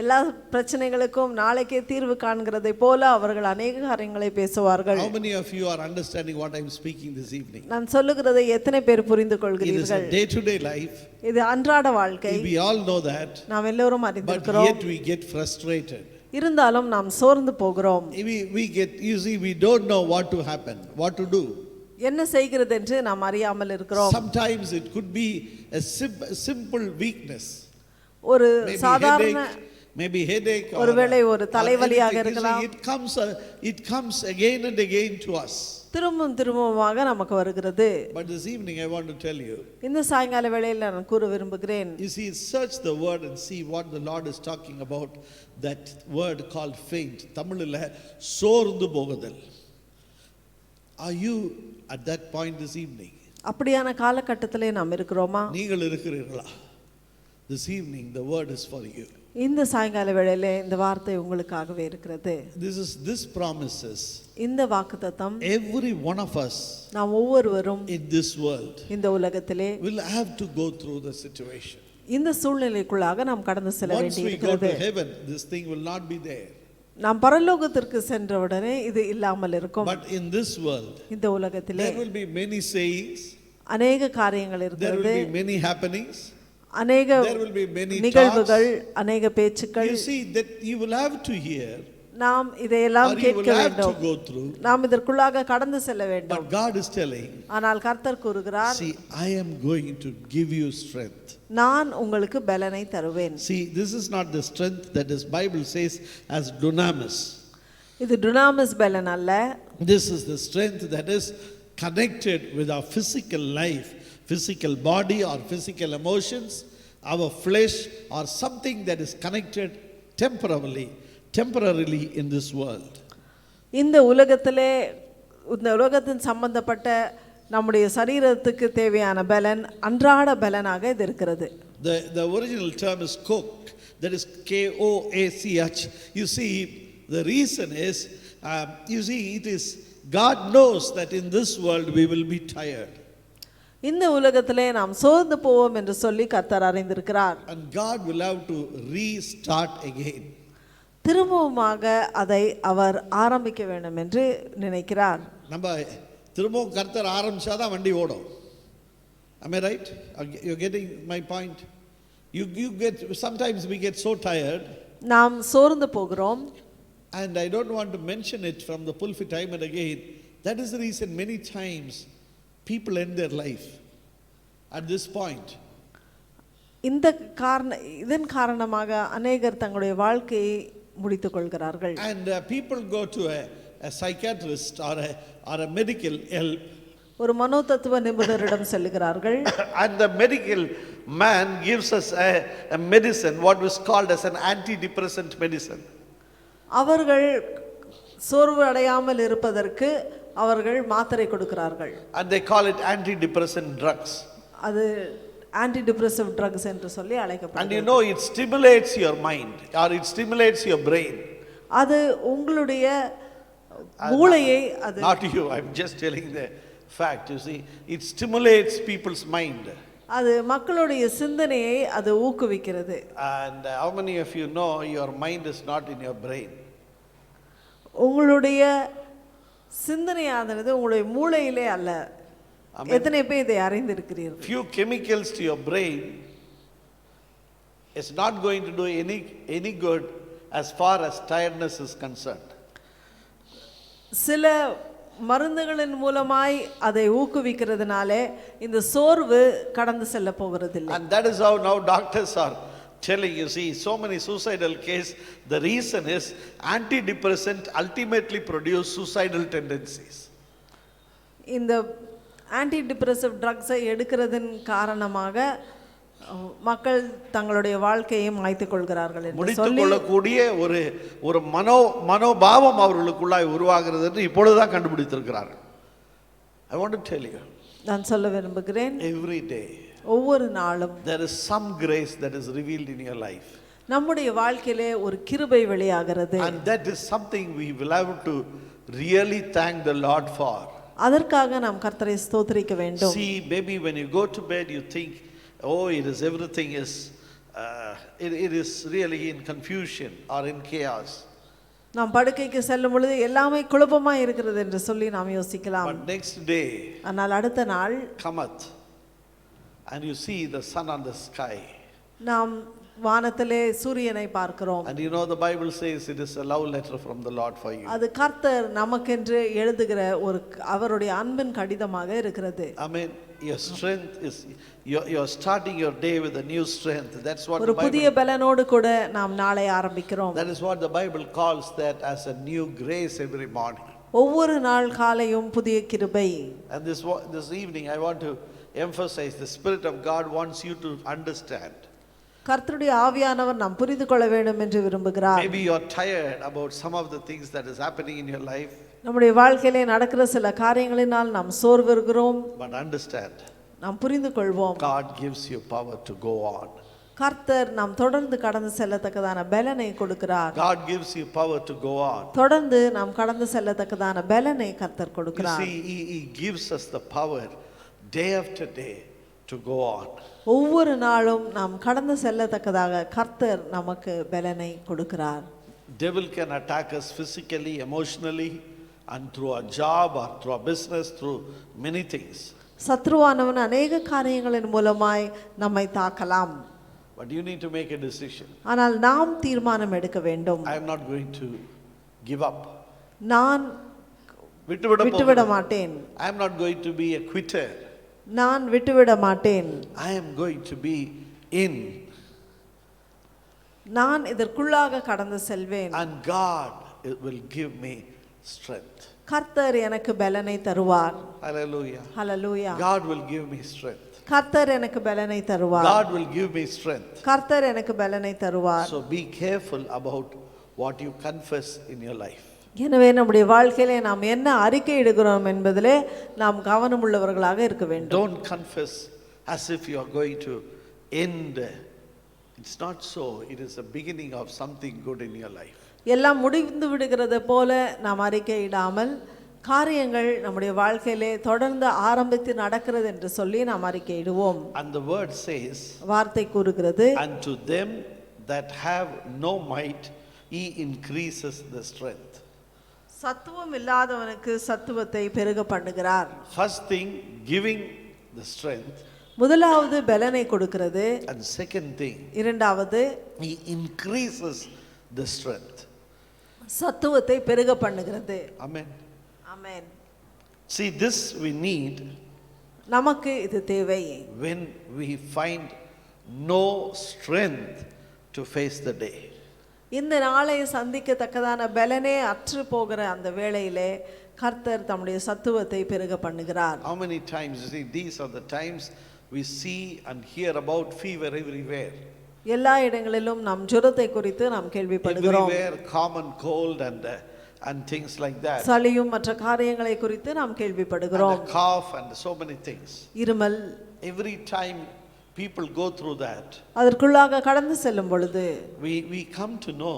எல்லா பிரச்சனைகளுக்கும் நாளைக்கே தீர்வு காண்கிறதை போல அவர்கள் அநேக காரியங்களை பேசுவார்கள். How many of you are understanding what I am speaking this evening? நான் சொல்லுகிறதை எத்தனை பேர் புரிந்து கொள்கிறீர்கள்? It is a day to day life. இது அன்றாட வாழ்க்கை. We all know that. நாம் எல்லோரும் அறிந்திருக்கிறோம். But yet we get frustrated. இருந்தாலும் நாம் சோர்ந்து போகிறோம். We get, you see, we don't know what to happen, what to do. என்ன செய்கிறது என்று நாம் அறியாமல் இருக்கிறோம். Sometimes it could be a simple weakness. ஒரு சாதாரண maybe headache, ஒருவேளை ஒரு தலைவலியாக இருக்கலாம். It comes again and again to us. திரும்பமாக நமக்கு வருகிறது. But this evening I want to tell you, இந்த சாயங்கால வேளையில் நான் கூற விரும்புகிறேன். you see, search the word and see what the Lord is talking about, that word called faint. தமிழில் சோர்ந்து போகுதல். Are you at that point this evening? அப்படியான காலகட்டத்திலே நாம் இருக்கிறோமா? நீங்கள் இருக்கிறீர்களா? This evening the word is for you. இந்த சாயங்கால வேளையிலே இந்த வார்த்தை உங்களுக்காகவே இருக்கிறது. This promises இந்த வாக்குத்தத்தம் every one of us, நாம் ஒவ்வொருவரும் in this world, இந்த உலகத்திலே will have to go through the situation. இந்த சூழ்நிலைக்குள்ளாக நாம் கடந்து செல்ல வேண்டியிருக்கிறது. Once we go to heaven, this thing will not be there. நாம் பரலோகத்திற்கு சென்றவுடனே இது இல்லாமல் இருக்கும். But in this world, இந்த உலகத்திலே there will be many sayings, அநேக காரியங்கள் இருக்கிறது. there will be many happenings, அநேக there will be many நிகழ்வுகள், அநேக பேச்சுக்கள். You see that you will have to hear, நாம் இதையெல்லாம் கேட்க வேண்டும். go through. நாம் இதற்குள்ளாக கடந்து செல்ல வேண்டும். But God is telling, ஆனால் கர்த்தர் கூறுகிறார், see, I am going to give you strength. நான் உங்களுக்கு பலனை தருவேன். See, this is not the strength that this Bible says as dunamis. இது dunamis பலன் அல்ல. This is the strength that is connected with our physical life, physical body or physical emotions, our flesh, or something that is connected temporarily in this world. இந்த உலகத்தின் சம்பந்தப்பட்ட நம்முடைய சரீரத்துக்கு தேவையான பலன் அன்றாட பலனாக இது இருக்கிறது. The original term is koch, that is KOACH. You see, the reason is, it is God knows that in this world we will be tired. இந்த உலகத்திலே நாம் சோர்ந்து போவோம் என்று சொல்லி கர்த்தர் அறிந்திருக்கிறார். And God will have to restart again. திரும்பவுமாக அதை அவர் ஆரம்பிக்க வேண்டும் என்று நினைக்கிறார். நம்ம திரும்பவும் கர்த்தர் ஆரம்பிச்சாதான் வண்டி ஓடும். Am I right? You're getting my point? You get, sometimes we get so tired. நாம் சோர்ந்து போகிறோம். And I don't want to mention it from the pulpit time and again. That is the reason many times people end their life at this point. இதன் காரணமாக அநேகர் தங்களுடைய வாழ்க்கையை முடித்துக் கொள்கிறார்கள். And people go to a psychiatrist or a medical help. ஒரு மனோதத்துவ நிபுணரிடம் செல்கிறார்கள். And the medical man gives us a medicine, what was called as an antidepressant medicine. அவர்கள் சோர்வு அடையாமல் இருப்பதற்கு அவர்கள் மாத்திரை கொடுக்கிறார்கள். And they call it antidepressant drugs. அது ஆன்டிடிப்ரெசிவ் ட்ரக்ஸ் என்று சொல்லி அழைக்கப்படுகிறது. And you know, it stimulates your mind or it stimulates your brain. அது உங்களுடைய மூளையை அது Not you, I'm just telling the fact. You see, it stimulates people's mind. அது மக்களுடைய சிந்தனையை அது ஊக்குவிக்கிறது. And how many of you know your mind is not in your brain? உங்களுடைய சிந்தனையானது உங்களுடைய மூளையிலே அல்ல. எத்தனை பேர் இதை அறிந்திருக்கிறீர்கள்? Few chemicals to your brain is not going to do any good as far as tiredness is concerned. சில மருந்துகளின் மூலமாய் அதை ஊக்குவிக்கிறதுனாலே இந்த சோர்வு கடந்து செல்ல போகிறதில்லை. And that is how now doctors are telling, you see, so many suicidal cases. The reason is antidepressant ultimately produce suicidal tendencies. இந்த ஆன்டிடிப்ரெசிவ் ட்ரக்ஸை எடுக்கிறதன் காரணமாக மக்கள் தங்களுடைய வாழ்க்கையை மாய்த்துக் கொள்கிறார்கள் என்று முடித்துக் சொல்லி கொள்ளக்கூடிய ஒரு மனோபாவம் அவர்களுக்குள்ளாய் உருவாகிறது என்று இப்பொழுதுதான் கண்டுபிடித்திருக்கிறார்கள். I want to tell you, நான் சொல்ல விரும்புகிறேன், every day ஒவ்வொரு நாளும் there is some grace that is revealed in your life. நம்முடைய வாழ்க்கையிலே ஒரு கிருபை வெளியாகிறது. And that is something we will have to really thank the Lord for. அதற்காக நாம் கர்த்தரை ஸ்தோத்திரிக்க வேண்டும். See, maybe when you go to bed you think, oh, everything is it is really in confusion or in chaos. நாம் படுக்கைக்கு செல்லும் பொழுது எல்லாமே குழப்பமாக இருக்கிறது என்று சொல்லி நாம் யோசிக்கலாம். But next day ஆனால் அடுத்த நாள் cometh and you see the sun on the sky. நாம் வானத்திலே சூரியனை பார்க்கிறோம். And you know the Bible says it is a love letter from the Lord for you. அது கர்த்தர் நமக்கென்று எழுதுகிற ஒரு அவருடைய அன்பின் கடிதமாக இருக்கிறது. Amen. Your strength is you're starting your day with a new strength. That's what ஒரு புதிய பலனோடு கூட நாம் நாளை ஆரம்பிக்கிறோம். That is what the Bible calls that as a new grace every morning. ஒவ்வொரு நாள் காலையும் புதிய கிருபை. And this evening I want to emphasize the Spirit of God wants you to understand. கர்த்தருடைய ஆவியானவர் நாம் புரிந்து கொள்ள வேண்டும் என்று விரும்புகிறார். Maybe you are tired about some of the things that is happening in your life. நம்முடைய வாழ்க்கையிலே நடக்கிற சில காரியங்களினால் நாம் சோர்வுறுகிறோம். But understand, நாம் புரிந்து கொள்வோம், God gives you power to go on. கர்த்தர் நாம் தொடர்ந்து கடந்து செல்லத்தக்கதான பலனை கொடுக்கிறார். God gives you power to go on. தொடர்ந்து நாம் கடந்து செல்லத்தக்கதான பலனை கர்த்தர் You கொடுக்கிறார். see, He gives us the power day after day to go on. ஒவ்வொரு நாளும் நாம் கடந்து செல்லத்தக்கதாக கர்த்தர் நமக்கு பலனை கொடுக்கிறார். Devil can attack us physically, emotionally, and through our job or through our business, through many things. சத்ருவானவன் அநேக காரியங்களின் மூலமாய் நம்மை தாக்கலாம். But you need to make a decision. ஆனால் நாம் தீர்மானம் எடுக்க வேண்டும். I am not going to give up. நான் விட்டுவிட மாட்டேன். I am not going to be a quitter. நான் விட்டுவிட மாட்டேன். I am going to be in. நான் இதற்குள்ளாக கடந்து செல்வேன். And God will give me strength. கர்த்தர் எனக்கு பலனை தருவார். Hallelujah. Hallelujah. God will give me strength. கர்த்தர் எனக்கு பலனை தருவார். God will give me strength. கர்த்தர் எனக்கு பலனை தருவார். So be careful about what you confess in your life. எனவே நம்முடைய வாழ்க்கையிலே நாம் என்ன அறிக்கை இடுகிறோம் என்பதிலே நாம் கவனம் உள்ளவர்களாக இருக்க வேண்டும். Don't confess as if you are going to end. It's not so. It is the beginning of something good in your life. எல்லாம் முடிந்து விடுகிறது போல நாம் அறிக்கை இடாமல் காரியங்கள் நம்முடைய வாழ்க்கையிலே தொடர்ந்து ஆரம்பித்து நடக்கிறது என்று சொல்லி நாம் அறிக்கை இடுவோம். And the word says, வார்த்தை கூறுகிறது, and to them that have no might he increases the strength. சத்துவம் இல்லாதவனுக்கு சத்துவத்தை பெருக பண்ணுகிறார். First thing, giving the strength. முதலாவது பலனை கொடுக்கிறது. And second thing, இரண்டாவது he increases the strength. சத்துவத்தை பெருக பண்ணுகிறது. Amen. Amen. See, this we need நமக்கு இது தேவை. when we find no strength to face the day. இந்த நாளை சந்திக்கத்தக்கதான பலனே அற்று போகிற அந்த வேளையிலே கர்த்தர் தம்முடைய சத்துவத்தை பெருக பண்ணுகிறார். How many times, you see, these are the times we see and hear about fever everywhere. எல்லா இடங்களிலும் நாம் ஜுரத்தை குறித்து நாம் கேள்விப்படுகிறோம். Everywhere common cold and things like that. சளியும் மற்ற காரியங்களை குறித்து நாம் கேள்விப்படுகிறோம். And the cough and so many things. இருமல். Every time people go through that, அதற்குள்ளாக கடந்து செல்லும் பொழுது we come to know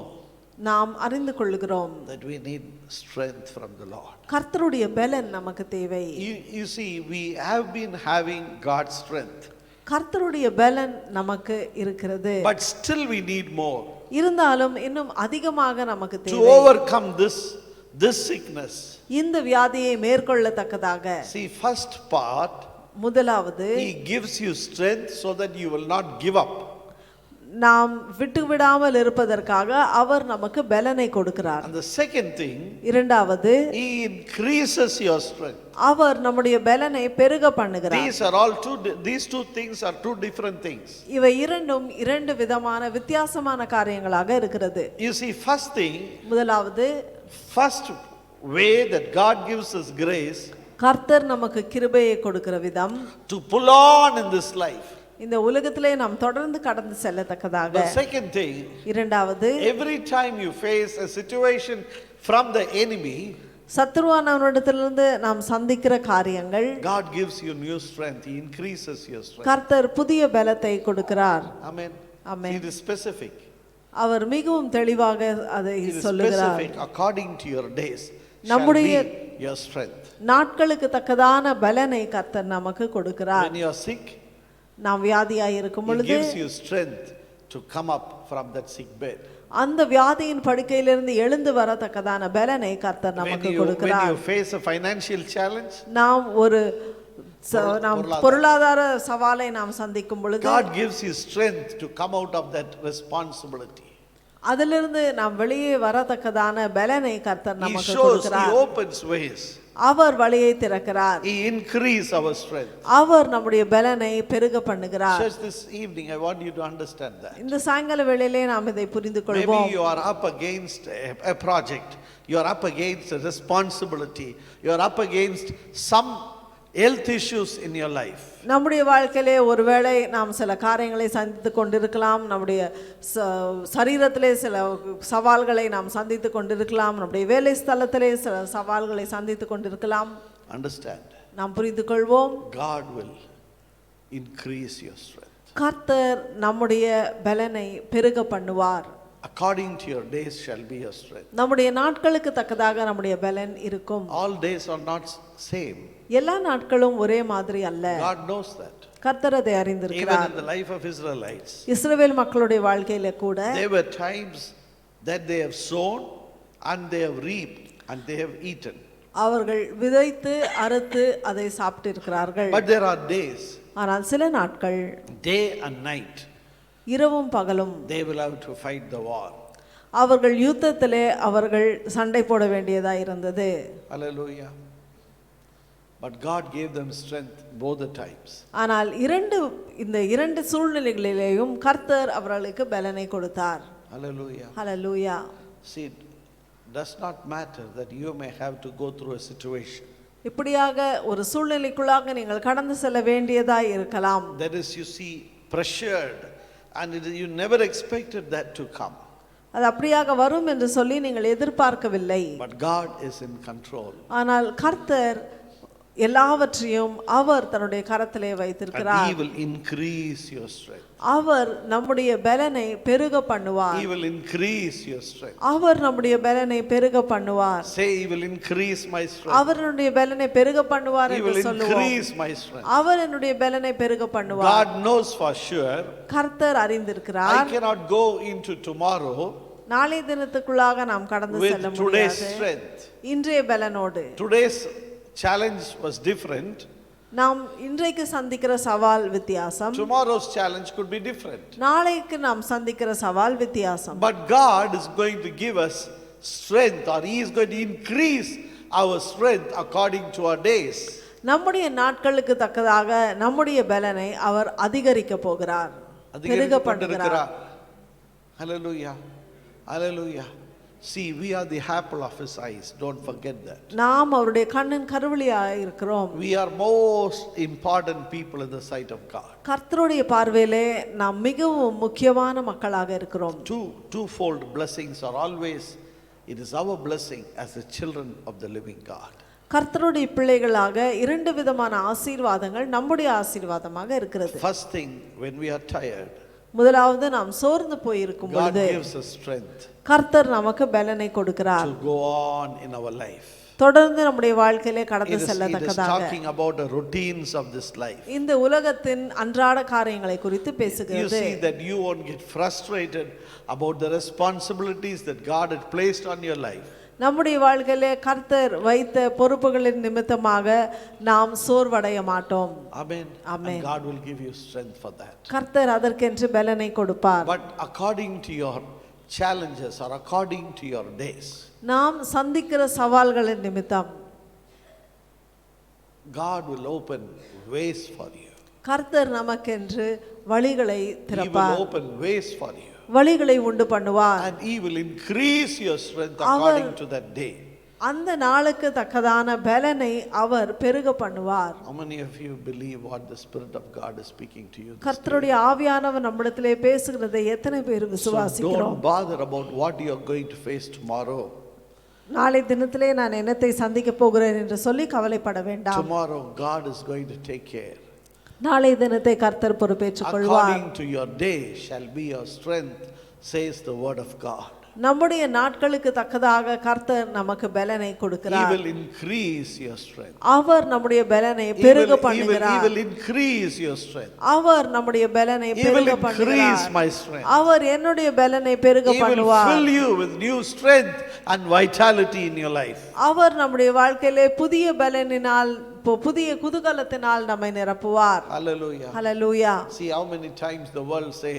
நாம் அறிந்து கொள்கிறோம் that we need strength from the Lord. கர்த்தருடைய பலன் நமக்கு தேவை. You see, we have been having God's strength. கர்த்தருடைய பலன் நமக்கு இருக்கிறது. But still we need more. இருந்தாலும் இன்னும் அதிகமாக நமக்கு To தேவை. overcome this sickness. இந்த வியாதியை மேற்கொள்ளத்தக்கதாக. See, first part, முதலாவது He gives you strength so that you will not give up. நாம் விட்டு விடாமல் இருப்பதற்காக அவர் நமக்கு பலனை கொடுக்கிறார். And the second thing, இரண்டாவது He increases your strength. அவர் நம்முடைய பலனை பெருக பண்ணுகிறார். These two things are two different things. இவை இரண்டும் இரண்டு விதமான வித்தியாசமான காரியங்களாக இருக்கிறது. You see, first thing, முதலாவது first way that God gives us grace கர்த்தர் நமக்கு கிருபையை கொடுக்கிற விதம், to pull on in this life. இந்த உலகத்திலே நாம் தொடர்ந்து கடந்து செல்லத்தக்கதாக. The second thing, இரண்டாவது every time you face a situation from the enemy, சத்துருவானவனிடத்திலிருந்து நாம் சந்திக்கிற காரியங்கள், God gives you new strength. He increases your strength. கர்த்தர் புதிய பலத்தை கொடுக்கிறார். Amen. Amen. It is specific. அவர் மிகவும் தெளிவாக அதை It is சொல்லுகிறார். specific. According to your days shall நம்முடைய be your strength. நாட்களுக்கு தக்கதான பலனை கர்த்தர் நமக்கு கொடுக்கிறார். When you are sick, நாம் வியாதியாய் இருக்கும் He பொழுது gives you strength to come up from that sick bed. அந்த வியாதியின் படுக்கையிலிருந்து எழுந்து வரத்தக்கதான பலனை கர்த்தர் நமக்கு When கொடுக்கிறார். you face a financial challenge, நாம் பொருளாதார சவாலை நாம் சந்திக்கும் பொழுது God gives you strength to come out of that responsibility. அதிலிருந்து நாம் வெளியே வரத்தக்கதான பலனை கர்த்தர் He நமக்கு shows, He கொடுக்கிறார். opens ways. அவர் வழியை திறக்கிறார். He increase our strength. அவர் நம்முடைய பலனை பெருக பண்ணுகிறார். Just this evening, I want you to understand that. இந்த சாயங்கால வேளையிலே நாம் இதை புரிந்து கொள்வோம். Maybe you are up against a project. You are up against a responsibility. You are up against some health issues in your life. நம்முடைய வாழ்க்கையிலே ஒருவேளை நாம் சில காரியங்களை சந்தித்து கொண்டிருக்கலாம். நம்முடைய சரீரத்திலே சில சவால்களை நாம் சந்தித்து கொண்டிருக்கலாம். நம்முடைய வேலை ஸ்தலத்திலே சில சவால்களை சந்தித்து கொண்டிருக்கலாம். Understand. நாம் புரிந்து கொள்வோம். God will increase your strength. கர்த்தர் நம்முடைய பலனை பெருக பண்ணுவார். According to your days shall be your strength. நம்முடைய நாட்களுக்கு தக்கதாக நம்முடைய பலன் இருக்கும். All days are not same. எல்லா நாட்களும் ஒரே மாதிரி அல்ல. God knows that. கர்த்தர் அதை Even அறிந்திருக்கிறார். in the life of Israelites, இஸ்ரவேல் மக்களுடைய வாழ்க்கையில கூட there were times that they have sown and they have reaped and they have eaten. அவர்கள் விதைத்து அறுத்து அதை சாப்பிட்டு இருக்கிறார்கள். But there are days, ஆனால் சில நாட்கள், day and night, இரவும் பகலும் they will have to fight the war. அவர்கள் யுத்தத்திலே அவர்கள் சண்டை போட வேண்டியதா இருந்தது. Hallelujah. But God gave them strength both the times. ஆனால் இந்த இரண்டு சூழ்நிலைகளிலேயும் கர்த்தர் அவர்களுக்கு பலனை கொடுத்தார். Hallelujah. Hallelujah. See, it does not matter that you may have to go through a situation. இப்படியாக ஒரு சூழ்நிலைக்குள்ளாக நீங்கள் கடந்து செல்ல வேண்டியதா இருக்கலாம். That is, you see, pressured and you never expected that to come. அது அப்படியாக வரும் என்று சொல்லி நீங்கள் எதிர்பார்க்கவில்லை. But God is in control. ஆனால் கர்த்தர் எல்லாவற்றையும் அவர் தன்னுடைய கரத்திலே வைத்திருக்கிறார். And He will increase your strength. அவர் நம்முடைய பலனை பெருக பண்ணுவார். He will increase your strength. அவர் நம்முடைய பலனை பெருக பண்ணுவார். Say, He will increase my strength. அவர் என்னுடைய பலனை பெருக பண்ணுவார் He என்று will சொல்லுவோம். increase my strength. அவர் என்னுடைய பலனை பெருக பண்ணுவார். God knows for sure. கர்த்தர் அறிந்திருக்கிறார். I cannot go into tomorrow நாளை தினத்துக்குள்ளாக நாம் கடந்து செல்ல with today's முடியாது. strength. இன்றைய பலனோடு. Today's challenge was different. நாம் இன்றைக்கு சந்திக்கிற சவால் வித்தியாசம். Tomorrow's challenge could be different. நாளைக்கு நாம் சந்திக்கிற சவால் வித்தியாசம். But God is going to give us strength, or He is going to increase our strength according to our days. நம்முடைய நாட்களுக்கு தக்கதாக நம்முடைய பலனை அவர் அதிகரிக்க போகிறார். பெருக பண்ணுகிறார். Hallelujah. Hallelujah. See, we are the apple of his eyes. Don't forget that. நாம் அவருடைய கண்ணின் கருவிழியாக இருக்கிறோம். We are most important people in the sight of God. கர்த்தருடைய பார்வையிலே நாம் மிகவும் முக்கியமான மக்களாக இருக்கிறோம். Twofold blessings are always, it is our blessing as the children of the living God. கர்த்தருடைய பிள்ளைகளாக இரண்டு விதமான ஆசீர்வாதங்கள் நம்முடைய ஆசீர்வாதமாக இருக்கிறது. First thing, when we are tired, முதலாவது நாம் சோர்ந்து போயிருக்கும் God பொழுது gives us strength கர்த்தர் நமக்கு பலனை கொடுக்கிறார். to go on in our life. தொடர்ந்து நம்முடைய வாழ்க்கையிலே கடந்து It is செல்லத்தக்கதாக. talking about the routines of this life. இந்த உலகத்தின் அன்றாட காரியங்களை குறித்து You பேசுகிறது. see that you won't get frustrated about the responsibilities that God had placed on your life. நம்முடைய வாழ்க்கையிலே கர்த்தர் வைத்த பொறுப்புகளின் நிமித்தமாக நாம் சோர்வடைய மாட்டோம். Amen. Amen. And God will give you strength for that. கர்த்தர் அதற்கென்று பலனை கொடுப்பார். But according to your challenges or according to your days, நாம் சந்திக்கிற சவால்களின் நிமித்தம் God will open ways for you. கர்த்தர் நமக்கென்று வழிகளை He will திறப்பார். open ways for you. வழிகளை உண்டு பண்ணுவார். And He will increase your strength according to that day. அந்த நாளுக்கு தக்கதான பலனை அவர் பெருக பண்ணுவார். How many of you believe what the Spirit of God is speaking to you this day? கர்த்தருடைய ஆவியானவர் நம்மிடத்திலே பேசுகிறதை எத்தனை பேர் So விசுவாசிக்கிறோம்? don't bother about what you are going to face tomorrow. நாளை தினத்திலே நான் என்னத்தை சந்திக்க போகிறேன் என்று சொல்லி கவலைப்பட வேண்டாம். Tomorrow God is going to take care. நாளை தினத்தை கர்த்தர் பொறுப்பேற்றுக் கொள்வார். According to your day shall be your strength, says the word of God. நம்முடைய நாட்களுக்கு தக்கதாக கர்த்தர் நமக்கு பலனை He கொடுக்கிறார். will increase your strength. அவர் நம்முடைய பலனை He பெருக will பண்ணுகிறார். increase your strength. அவர் நம்முடைய பலனை He will பெருக increase பண்ணுகிறார். my strength. அவர் என்னுடைய பலனை பெருக He will பண்ணுவார். fill you with new strength and vitality in your life. அவர் நம்முடைய வாழ்க்கையிலே புதிய பலனினால் புதிய குதூகலத்தினால் நம்மை நிரப்புவார். Hallelujah. Hallelujah. See how many times the world say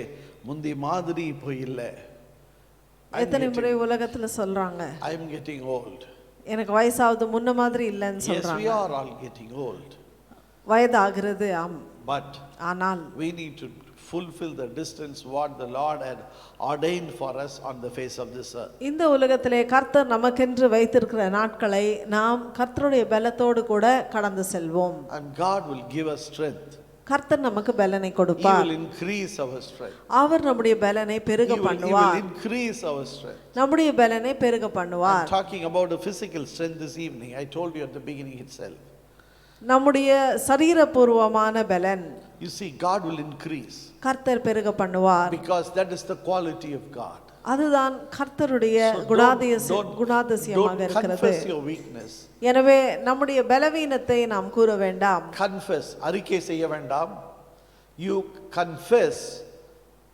முந்தி மாதிரி இப்போ இல்ல. எத்தனை முறை உலகத்துல சொல்றாங்க, I am getting old. எனக்கு வயசாவது முன்ன மாதிரி இல்லைன்னு Yes, we சொல்றாங்க. are all getting old. வயதாகிறது ஆம். But ஆனால் we need to fulfill the distance what the Lord had ordained for us on the face of this earth. இந்த உலகத்திலே கர்த்தர் நமக்கென்று வைத்திருக்கிற நாட்களை நாம் கர்த்தருடைய பலத்தோடு கூட கடந்து செல்வோம். And God will give us strength. கர்த்தர் நமக்கு பலனை He கொடுப்பார். will increase our strength. அவர் நம்முடைய பலனை பெருக He will பண்ணுவார். increase our strength. நம்முடைய பலனை பெருக I'm பண்ணுவார். talking about the physical strength this evening. I told you at the beginning itself. நம்முடைய சரீரபூர்வமான பலன் You see, God will increase கர்த்தர் பெருக பண்ணுவார். because that is the quality of God. அதுதான் கர்த்தருடைய So குணாதிசயமாக don't இருக்கிறது. confess your weakness. எனவே நம்முடைய பலவீனத்தை நாம் கூற வேண்டாம். Confess. அறிக்கை செய்ய வேண்டாம். You confess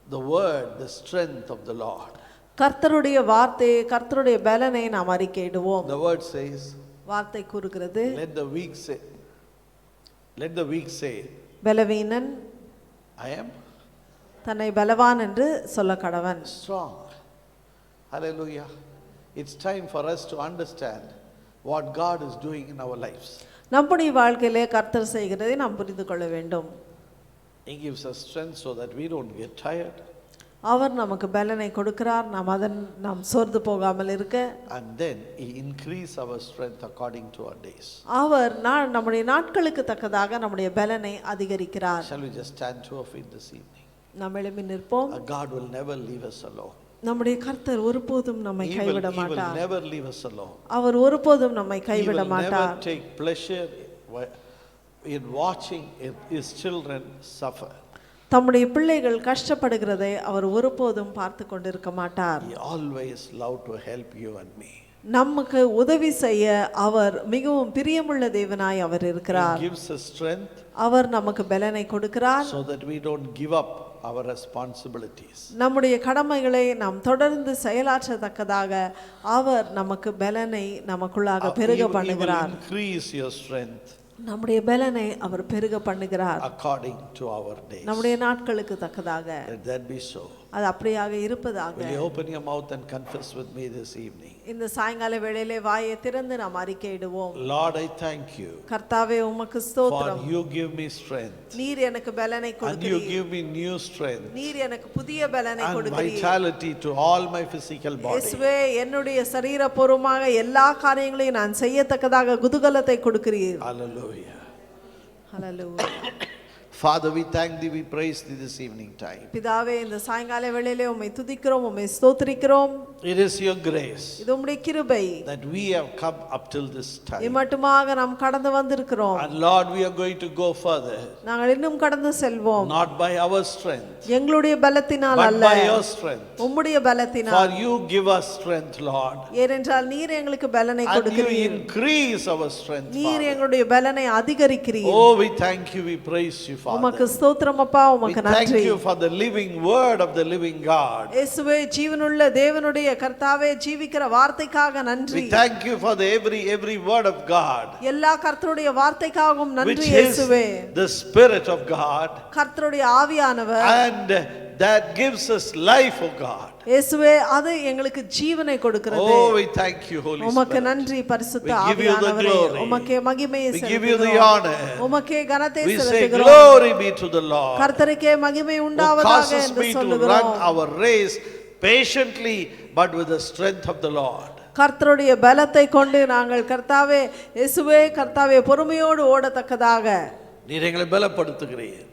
the word, the strength of the Lord. கர்த்தருடைய வார்த்தை, கர்த்தருடைய பலனை நாம் அறிக்கையிடுவோம். The word says, வார்த்தை கூறுகிறது, let the weak say, பலவீனன் I am தன்னை பலவான் என்று சொல்ல கடவன். strong. Hallelujah. It's time for us to understand what God is doing in our lives. நம்முடைய வாழ்க்கையிலே கர்த்தர் செய்கிறதை நாம் புரிந்து கொள்ள வேண்டும். He gives us strength so that we don't get tired. அவர் நமக்கு பலனை கொடுக்கிறார், நாம் சோர்ந்து போகாமல் இருக்க. And then He increase our strength according to our days. அவர் நம்முடைய நாட்களுக்கு தக்கதாக நம்முடைய பலனை அதிகரிக்கிறார். Shall we just stand to our feet this evening? நாம் எழும்பி நிற்போம். God will never leave us alone. நம்முடைய கர்த்தர் ஒருபோதும் நம்மை கைவிட He will மாட்டார். never leave us alone. அவர் ஒருபோதும் நம்மை He கைவிட will மாட்டார். never take pleasure in watching His children suffer. தம்முடைய பிள்ளைகள் கஷ்டப்படுகிறதை அவர் ஒருபோதும் பார்த்து கொண்டிருக்க மாட்டார். He always love to help you and me. நமக்கு உதவி செய்ய அவர் மிகவும் பிரியமுள்ள தேவனாய் அவர் இருக்கிறார். He gives us strength அவர் நமக்கு பலனை கொடுக்கிறார். so that we don't give up our responsibilities. நம்முடைய கடமைகளை நாம் தொடர்ந்து செயலாற்றத்தக்கதாக அவர் நமக்கு பலனை நமக்குள்ளாக பெருக He will பண்ணுகிறார். increase your strength நம்முடைய பலனை அவர் பெருக பண்ணுகிறார் according to our days. நம்முடைய நாட்களுக்கு தக்கதாக. Let that be so. அது அப்படியாக இருப்பதாக. Will you open your mouth and confess with me this evening? இந்த சாயங்கால வேளையிலே வாயை திறந்து நாம் அறிக்கையிடுவோம். Lord, I thank you. கர்த்தாவே உமக்கு For ஸ்தோத்திரம். you give me strength. நீர் எனக்கு பலனை And you கொடுக்கிறீர். give me new strength. நீர் எனக்கு புதிய பலனை And கொடுக்கிறீர். vitality to all my physical body. இயேசுவே என்னுடைய சரீரபூர்வமாக எல்லா காரியங்களையும் நான் செய்யத்தக்கதாக குதூகலத்தை கொடுக்கிறீர். Hallelujah. Hallelujah. Father, we thank thee, we praise thee this evening time. பிதாவே இந்த சாயங்கால வேளையிலே உம்மை துதிக்கிறோம், உம்மை ஸ்தோத்திரிக்கிறோம். It is your grace இது உம்முடைய கிருபை that we have come up till this time. இம்மட்டுமாக நாம் கடந்து வந்திருக்கிறோம். And Lord, we are going to go further. நாங்கள் இன்னும் கடந்து செல்வோம். Not by our strength, எங்களுடைய பலத்தினால் but அல்ல, by your strength. உம்முடைய For பலத்தினால். you give us strength, Lord. ஏனென்றால் நீர் எங்களுக்கு பலனை And you கொடுக்கிறீர். increase our strength, நீர் Father. எங்களுடைய பலனை அதிகரிக்கிறீர். Oh, we thank you, we praise you, உமக்கு Father. ஸ்தோத்திரம் அப்பா, We உமக்கு thank நன்றி. you for the living word of the living God. இயேசுவே ஜீவனுள்ள தேவனுடைய கர்த்தாவே ஜீவிக்கிற வார்த்தைக்காக நன்றி. We thank you for the every word of God, எல்லா கர்த்தருடைய வார்த்தைக்காகவும் which நன்றி is இயேசுவே. the Spirit of God, கர்த்தருடைய ஆவியானவர் and that gives us life, oh God. இயேசுவே அது எங்களுக்கு ஜீவனை கொடுக்கிறது. Oh, we thank you, Holy உமக்கு Spirit. நன்றி பரிசுத்த We give you the ஆவியானவரே. glory. உமக்கே மகிமையை We give you the செலுத்துகிறோம். honor. உமக்கே கனத்தை We say செலுத்துகிறோம். glory be to the Lord, கர்த்தருக்கே மகிமை who உண்டாவதாக causes என்று me to run சொல்லுகிறோம். our race patiently, but with the strength of the Lord. கர்த்தருடைய பலத்தை கொண்டு நாங்கள் கர்த்தாவே இயேசுவே கர்த்தாவே பொறுமையோடு ஓடத்தக்கதாக. நீர் எங்களை பலப்படுத்துகிறீர்.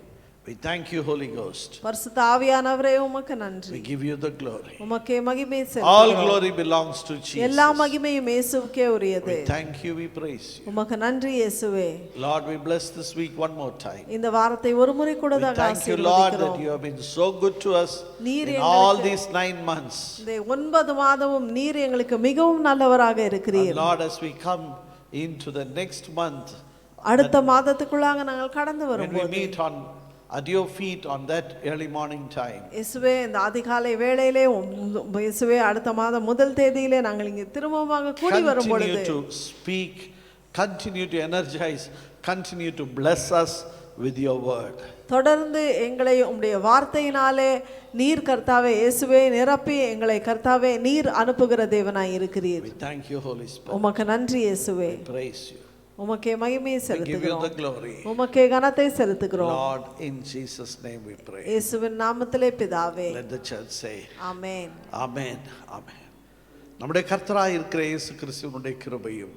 We thank you, Holy Ghost. பரிசுத்த ஆவியானவரே உமக்கு We நன்றி. give you the glory. உமக்கே மகிமை All செலுத்துகிறோம். glory belongs to எல்லா Jesus. மகிமையும் இயேசுவுக்கே உரியது. We thank you, we praise you. உமக்கு நன்றி இயேசுவே. Lord, we bless this week one more time. இந்த வாரத்தை ஒரு முறை கூட We thank you, Lord, that you have been so good to us நீர் in all எங்களுக்கு these 9 months. இந்த 9 மாதமும் நீர் எங்களுக்கு மிகவும் நல்லவராக And இருக்கிறீர். Lord, as we come into the next month, அடுத்த மாதத்துக்குள்ளாக நாங்கள் கடந்து when we வரும்போது meet at your feet on that early morning time, இயேசுவே இந்த அதிகாலை வேளையிலே இயேசுவே அடுத்த மாதம் முதல் தேதியிலே நாங்கள் இங்கே திரும்பமாக கூடி வரும் continue பொழுது to speak, continue to energize, continue to bless us with your word. தொடர்ந்து எங்களை உம்முடைய வார்த்தையினாலே நீர் கர்த்தாவே இயேசுவே நிரப்பி எங்களை கர்த்தாவே நீர் அனுப்புகிற தேவனாய் இருக்கிறீர். We thank you, Holy Spirit. உமக்கு நன்றி இயேசுவே. Praise you. உமக்கே மகிமையை We give you செலுத்துகிறோம். the glory. உமக்கே கனத்தை செலுத்துகிறோம். Lord, in Jesus' name we pray. இயேசுவின் நாமத்திலே பிதாவே. Let the church say, amen. Amen. Amen. நம்முடைய கர்த்தராய் இருக்கிற இயேசு கிறிஸ்துவினுடைய கிருபையும்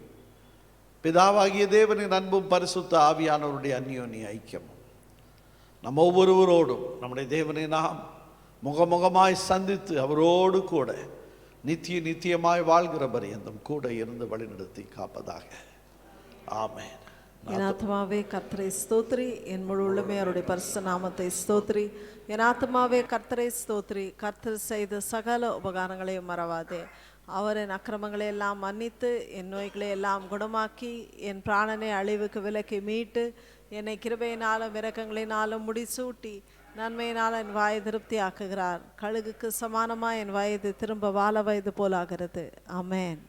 பிதாவாகிய தேவனின் அன்பும் பரிசுத்த ஆவியானவருடைய அந்யோன்ய ஐக்கியமும் நம்ம ஒவ்வொருவரோடும் நம்முடைய தேவனை நாம் முகமுகமாய் சந்தித்து அவரோடு கூட நித்தியமாய் வாழ்கிற பரியந்தம் கூட இருந்து வழிநடத்தி காப்பதாக. ஆமென். என் ஆத்மாவே கர்த்தரை ஸ்தோத்ரி, என் முழு உள்ளமே அவருடைய பரிசுத்த நாமத்தை ஸ்தோத்ரி. என் ஆத்மாவே கர்த்தரை ஸ்தோத்ரி, கர்த்தர் செய்த சகல உபகாரங்களையும் மறவாதே. அவர் என் அக்கிரமங்களை எல்லாம் மன்னித்து என் நோய்களை எல்லாம் குணமாக்கி என் பிராணனை அழிவுக்கு விலக்கி மீட்டு என்னை கிருபையினாலும் இரக்கங்களினாலும் முடிசூட்டி நன்மையினால் என் வாயை திருப்தி ஆக்குகிறார். கழுகுக்கு சமானமாக என் வயது திரும்ப வாழ வயது போலாகிறது. ஆமென்.